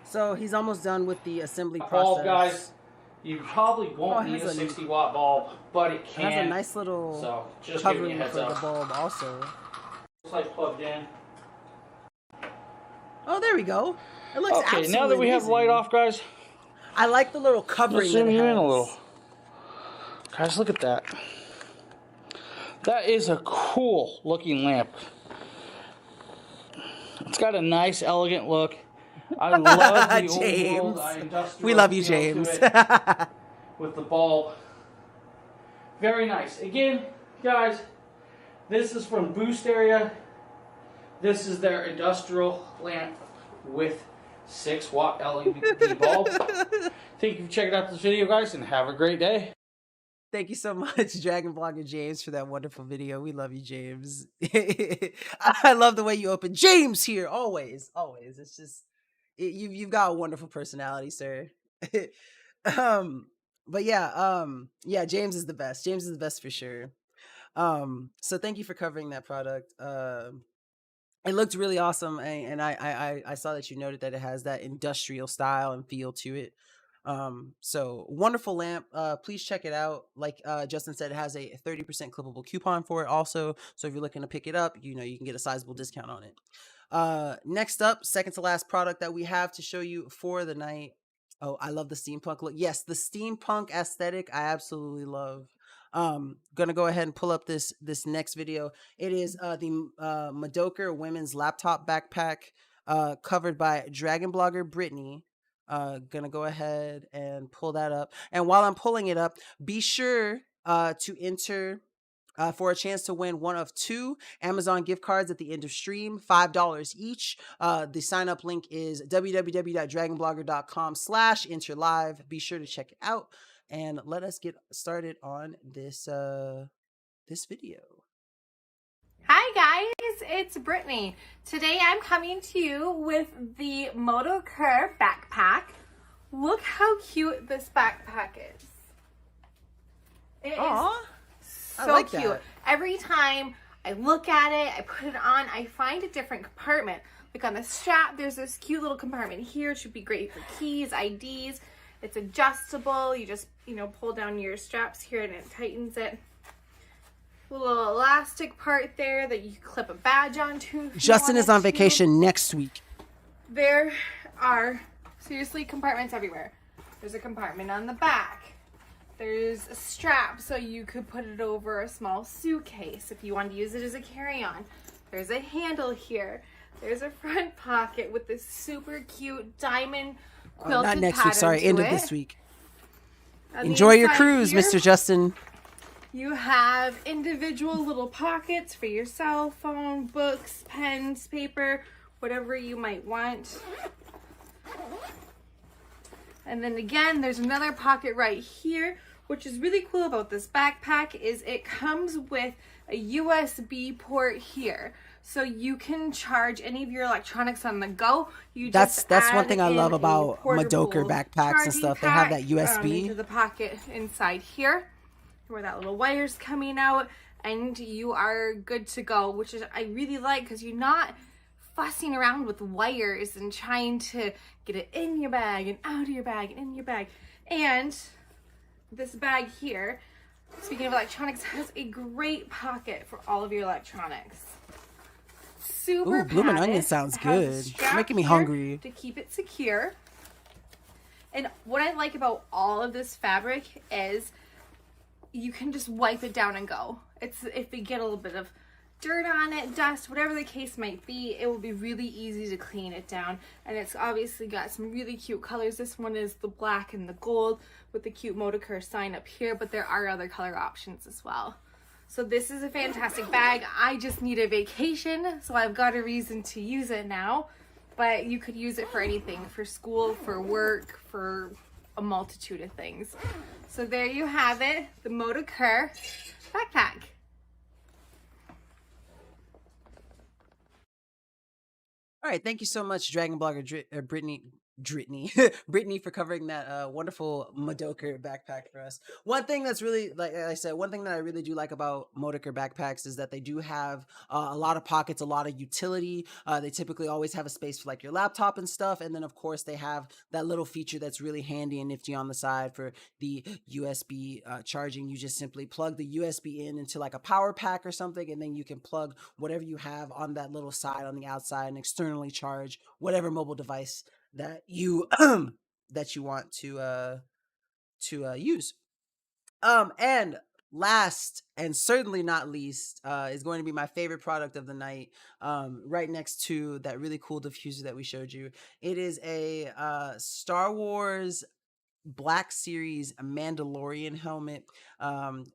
So he's almost done with the assembly bulb, process. guys. You probably won't it need has a a- 60-watt bulb, but it It can. has a nice little So just giving you covering a heads for the up. bulb also. It's like plugged in. Oh, there we go. It looks Okay, now that we have the amazing. light off, guys, I like the little covering. let's zoom that it you in has. a little. Guys, look at that. That is a cool looking lamp. It's got a nice, elegant look. I love the James. old world industrial We love you, feel to James. it with the bulb. Very nice. Again, guys, this is from Boost Area. This is their industrial lamp with 6-watt LED bulb. Thank you for checking out this video, guys, and have a great day. Thank you so much, Dragon Blogger James, for that wonderful video. We love you, James. I love the way you open. James here, always, always. It's just you've got a wonderful personality, sir. But yeah, James is the best. James is the best for sure. So thank you for covering that product. It looked really awesome, and I saw that you noted that it has that industrial style and feel to it. So wonderful lamp. Please check it out. Like Justin said, it has a 30% clippable coupon for it also. So if you're looking to pick it up, you can get a sizable discount on it. Next up, second to last product that we have to show you for the night. Oh, I love the steampunk look. Yes, the steampunk aesthetic I absolutely love. Gonna go ahead and pull up this next video. It is the Madoka women's laptop backpack covered by Dragon Blogger Brittany. Gonna go ahead and pull that up. And while I'm pulling it up, be sure to enter for a chance to win one of 2 Amazon gift cards at the end of stream, $5 each. The sign up link is www.dragonblogger.com/enter-live. Be sure to check it out and let us get started on this this video. Hi guys, it's Brittany. Today I'm coming to you with the Madoka backpack. Look how cute this backpack is. It Aww, is so I like cute. that. Every time I look at it, I put it on, I find a different compartment. Like on the strap, there's this cute little compartment here. It should be great for keys, IDs. It's adjustable. You just, pull down your straps here and it tightens it. Little elastic part there that you clip a badge onto. Justin is on vacation next week. There are seriously compartments everywhere. There's a compartment on the back. There's a strap so you could put it over a small suitcase if you want to use it as a carry-on. There's a handle here. There's a front pocket with this super cute diamond quilted Not next week, pattern sorry, to end of it. this week. On the Enjoy your inside cruise, here, Mr. Justin. You have individual little pockets for your cell phone, books, pens, paper, whatever you might want. And then again, there's another pocket right here, which is really cool about this backpack is it comes with a USB port here. So you can charge any of your electronics on the go. That's one add thing I in love a about portable Madoka backpacks and charging stuff. They have pack, that USB. into the pocket inside here, where that little wire's coming out, and you are good to go, which is I really like because you're not fussing around with wires and trying to get it in your bag and out of your bag and in your bag. And this bag here, speaking of electronics, has a great pocket for all of your electronics. Super Ooh, Bloomin' padded. Onion sounds It has a good. strap Making me here hungry. to keep it secure. And what I like about all of this fabric is you can just wipe it down and go. It's if you get a little bit of dirt on it, dust, whatever the case might be, it will be really easy to clean it down. And it's obviously got some really cute colors. This one is the black and the gold with the cute Madoka sign up here, but there are other color options as well. So this is a fantastic bag. I just need a vacation, so I've got a reason to use it now. But you could use it for anything, for school, for work, for a multitude of things. So there you have it, the Motor backpack. All right, thank you so much, Dragon Blogger Brittany. Brittany for covering that wonderful Modoker backpack for us. One thing that's really, like I said, one thing that I really do like about Modoker backpacks is that they do have a lot of pockets, a lot of utility. They typically always have a space for like your laptop and stuff, and then of course they have that little feature that's really handy and nifty on the side for the USB charging. You just simply plug the USB in into like a power pack or something, and then you can plug whatever you have on that little side on the outside and externally charge whatever mobile device that you that you want to use. And last and certainly not least is going to be my favorite product of the night, right next to that really cool diffuser that we showed you. It is a Star Wars Black Series Mandalorian helmet.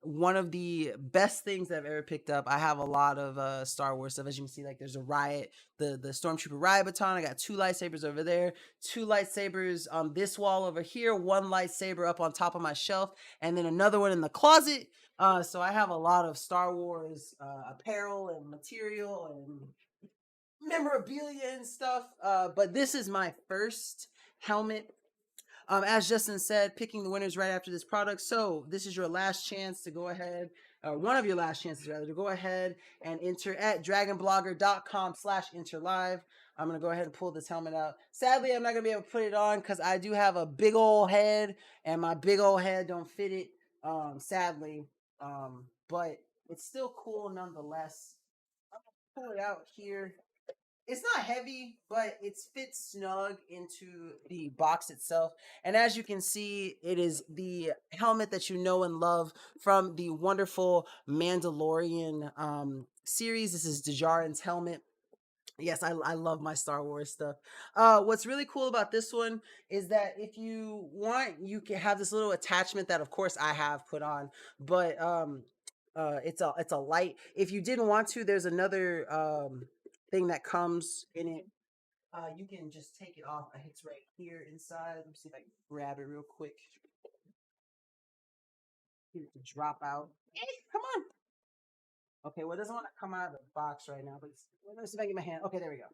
One of the best things I've ever picked up. I have a lot of Star Wars stuff. As you can see, like there's a riot, the Stormtrooper riot baton. I got 2 lightsabers over there, 2 lightsabers on this wall over here, 1 lightsaber up on top of my shelf, and then another one in the closet. So I have a lot of Star Wars apparel and material and memorabilia and stuff. But this is my first helmet. As Justin said, picking the winners right after this product. So this is your last chance to go ahead, one of your last chances rather, to go ahead and enter at dragonblogger.com/enter live. I'm going to go ahead and pull this helmet out. Sadly, I'm not going to be able to put it on because I do have a big old head and my big old head don't fit it, sadly. But it's still cool nonetheless. I'm going to pull it out here. It's not heavy, but it fits snug into the box itself. And as you can see, it is the helmet that you know and love from the wonderful Mandalorian series. This is Dijaren's helmet. Yes, I love my Star Wars stuff. What's really cool about this one is that if you want, you can have this little attachment that, of course, I have put on, but it's a light. If you didn't want to, there's another thing that comes in it. You can just take it off. It's right here inside. Let me see if I can grab it real quick. Get it to drop out. Come on. Okay, well, it doesn't want to come out of the box right now, but let me see if I can get my hand. Okay, there we go.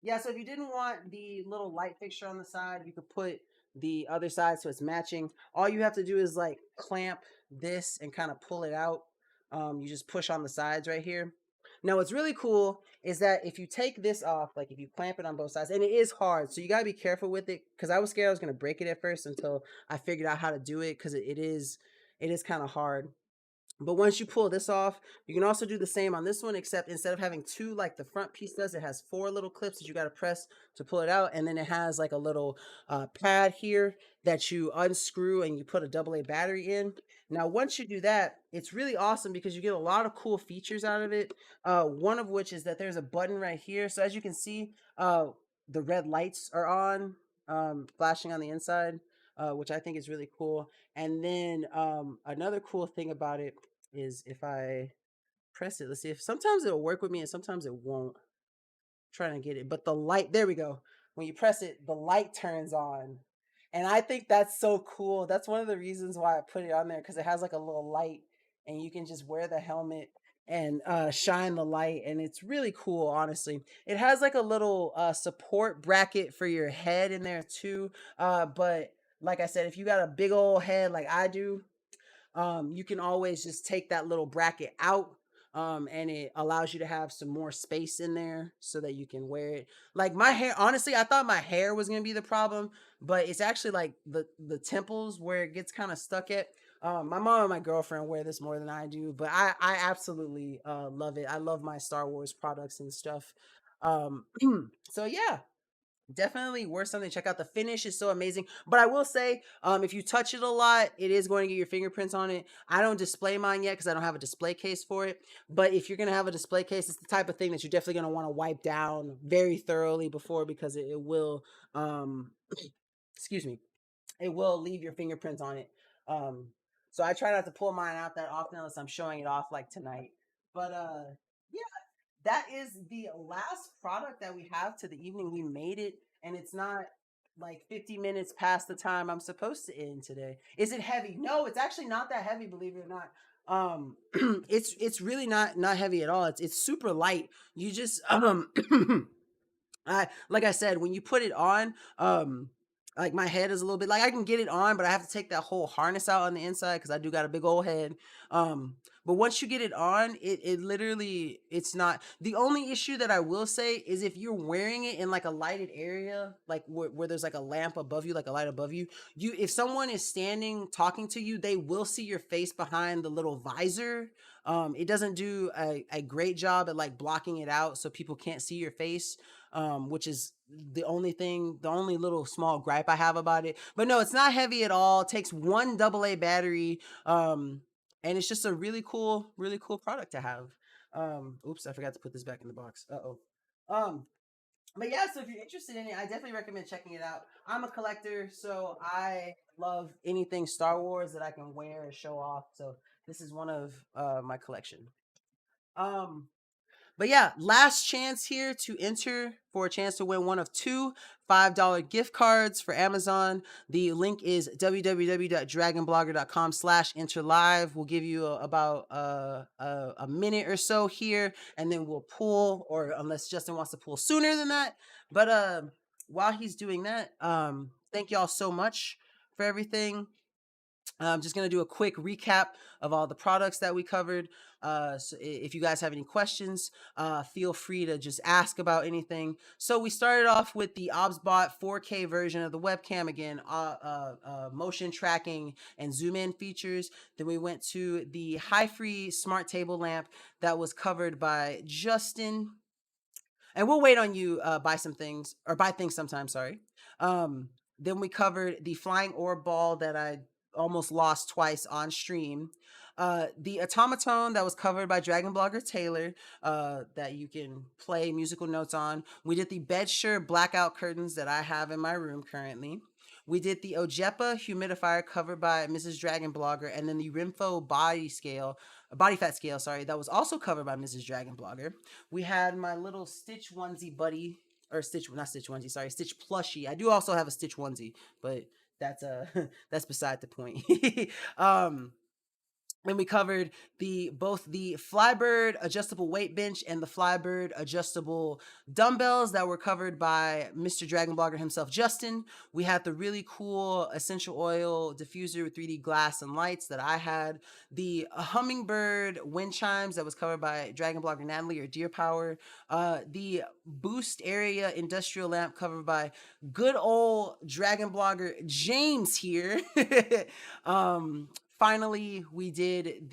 Yeah, so if you didn't want the little light fixture on the side, you could put the other side so it's matching. All you have to do is like clamp this and kind of pull it out. You just push on the sides right here. Now, what's really cool is that if you take this off, like if you clamp it on both sides, and it is hard, so you got to be careful with it, because I was scared I was going to break it at first until I figured out how to do it, because it is kind of hard. But once you pull this off, you can also do the same on this one, except instead of having 2 like the front piece does, it has 4 little clips that you got to press to pull it out. And then it has like a little pad here that you unscrew and you put a AA battery in. Now, once you do that, it's really awesome because you get a lot of cool features out of it. One of which is that there's a button right here. So as you can see, the red lights are on, flashing on the inside. Which I think is really cool. And then another cool thing about it is if I press it, let's see if sometimes it'll work with me and sometimes it won't. I'm trying to get it, but the light, there we go. When you press it, the light turns on. And I think that's so cool. That's one of the reasons why I put it on there, because it has like a little light and you can just wear the helmet and shine the light, and it's really cool. Honestly, it has like a little support bracket for your head in there too, but like I said, if you got a big old head like I do, you can always just take that little bracket out, and it allows you to have some more space in there so that you can wear it. Like my hair, honestly, I thought my hair was gonna be the problem, but it's actually like the temples where it gets kind of stuck at. My mom and my girlfriend wear this more than I do, but I absolutely love it. I love my Star Wars products and stuff. So yeah, definitely worth something to check out. The finish is so amazing, but I will say, if you touch it a lot, it is going to get your fingerprints on it. I don't display mine yet because I don't have a display case for it, but if you're going to have a display case, it's the type of thing that you're definitely going to want to wipe down very thoroughly before, because it will excuse me, it will leave your fingerprints on it. So I try not to pull mine out that often unless I'm showing it off like tonight. But yeah, that is the last product that we have to the evening. We made it, and it's not like 50 minutes past the time I'm supposed to end today. Is it heavy? No, it's actually not that heavy, believe it or not. It's really not heavy at all. It's super light. You just I like I said, when you put it on, like my head is a little bit like I can get it on, but I have to take that whole harness out on the inside because I do got a big old head. Um, but once you get it on, it literally it's not the only issue that I will say is if you're wearing it in like a lighted area, like where there's like a lamp above you, like a light above you, if someone is standing talking to you, they will see your face behind the little visor. It doesn't do a great job at like blocking it out so people can't see your face, which is the only little small gripe I have about it. But no, it's not heavy at all. It takes one AA battery, and it's just a really cool product to have. Oops, I forgot to put this back in the box. Uh-oh. But yeah, so if you're interested in it, I definitely recommend checking it out. I'm a collector, so I love anything Star Wars that I can wear and show off. So this is one of my collection. But yeah, last chance here to enter for a chance to win one of two $5 gift cards for Amazon. The link is www.dragonblogger.com/enter-live. We'll give you about a minute or so here, and then we'll pull, or unless Justin wants to pull sooner than that. But while he's doing that, thank y'all so much for everything. I'm just going to do a quick recap of all the products that we covered. So if you guys have any questions, feel free to just ask about anything. So we started off with the ObsBot 4K version of the webcam. Again, motion tracking and zoom in features. Then we went to the HiFree smart table lamp that was covered by Justin. And we'll wait on you buy things sometime. Sorry. Then we covered the flying orb ball that I almost lost twice on stream. The Automaton that was covered by Dragon Blogger Taylor, that you can play musical notes on. We did the Bedsure blackout curtains that I have in my room currently. We did the Ogepa Humidifier covered by Mrs. Dragon Blogger, and then the Renfo body fat scale, sorry, that was also covered by Mrs. Dragon Blogger. We had my little Stitch onesie buddy, or Stitch plushie. I do also have a Stitch onesie, but that's that's beside the point. And we covered both the Flybird adjustable weight bench and the Flybird adjustable dumbbells that were covered by Mr. Dragon Blogger himself, Justin. We had the really cool essential oil diffuser with 3D glass and lights that I had. The Hummingbird wind chimes that was covered by Dragon Blogger Natalie, or Deer Power. The boost area industrial lamp covered by good old Dragon Blogger James here. Finally, we did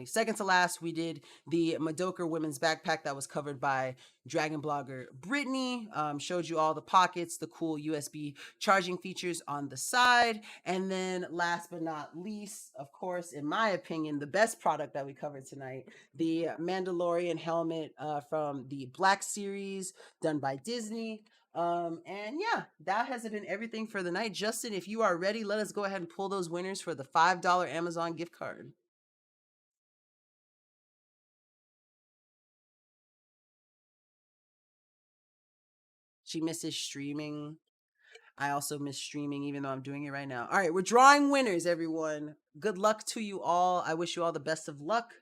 second to last, we did the Madoka women's backpack that was covered by Dragon Blogger Brittany. Showed you all the pockets, the cool USB charging features on the side. And then last but not least, of course, in my opinion, the best product that we covered tonight, the Mandalorian helmet from the Black Series done by Disney. And yeah, that has been everything for the night. Justin, if you are ready, let us go ahead and pull those winners for the $5 Amazon gift card. She misses streaming. I also miss streaming, even though I'm doing it right now. All right, we're drawing winners, everyone. Good luck to you all. I wish you all the best of luck.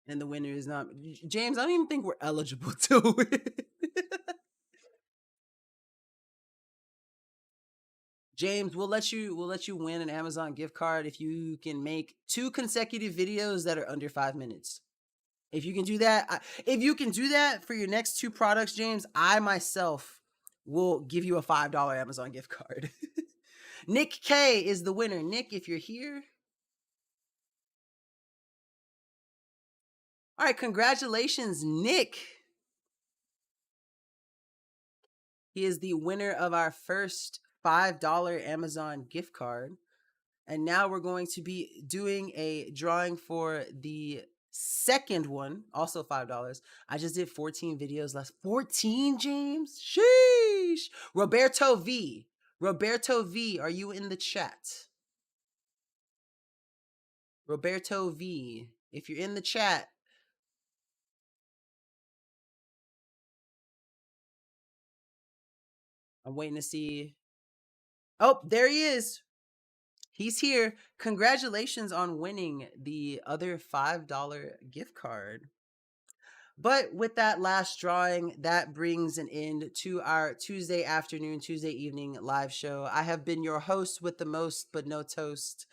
And the winner is not James. I don't even think we're eligible to win. James, we'll let you win an Amazon gift card if you can make 2 consecutive videos that are under 5 minutes. If you can do that, for your next 2 products, James, I myself will give you a $5 Amazon gift card. Nick K is the winner. Nick, if you're here. All right, congratulations, Nick. He is the winner of our first $5 Amazon gift card. And now we're going to be doing a drawing for the second one, also $5. I just did 14 videos last. 14, James? Sheesh. Roberto V, are you in the chat? Roberto V, If you're in the chat, I'm waiting to see. Oh, there he is. He's here. Congratulations on winning the other $5 gift card. But with that last drawing, that brings an end to our Tuesday afternoon, Tuesday evening live show. I have been your host with the most, but no toast,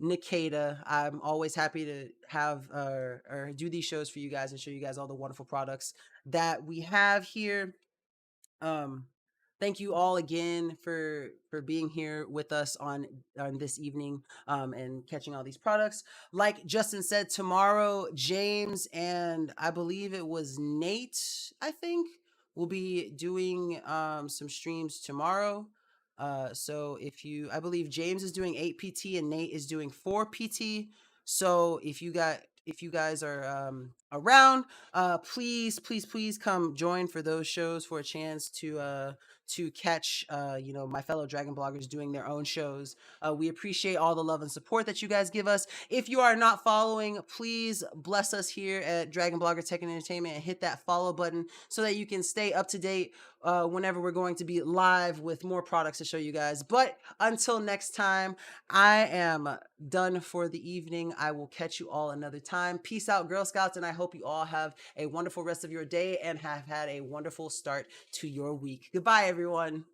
Nkda. I'm always happy to have or do these shows for you guys and show you guys all the wonderful products that we have here. Thank you all again for being here with us on this evening and catching all these products. Like Justin said, tomorrow James and I believe it was Nate, I think, will be doing some streams tomorrow. So I believe James is doing 8 PT and Nate is doing 4 PT. So if you guys are around, please come join for those shows for a chance to catch my fellow dragon bloggers doing their own shows. We appreciate all the love and support that you guys give us. If you are not following, please bless us here at Dragon Blogger Tech and Entertainment and hit that follow button so that you can stay up to date whenever we're going to be live with more products to show you guys. But until next time, I am done for the evening. I will catch you all another time. Peace out, Girl Scouts, and I hope you all have a wonderful rest of your day and have had a wonderful start to your week. Goodbye, everyone.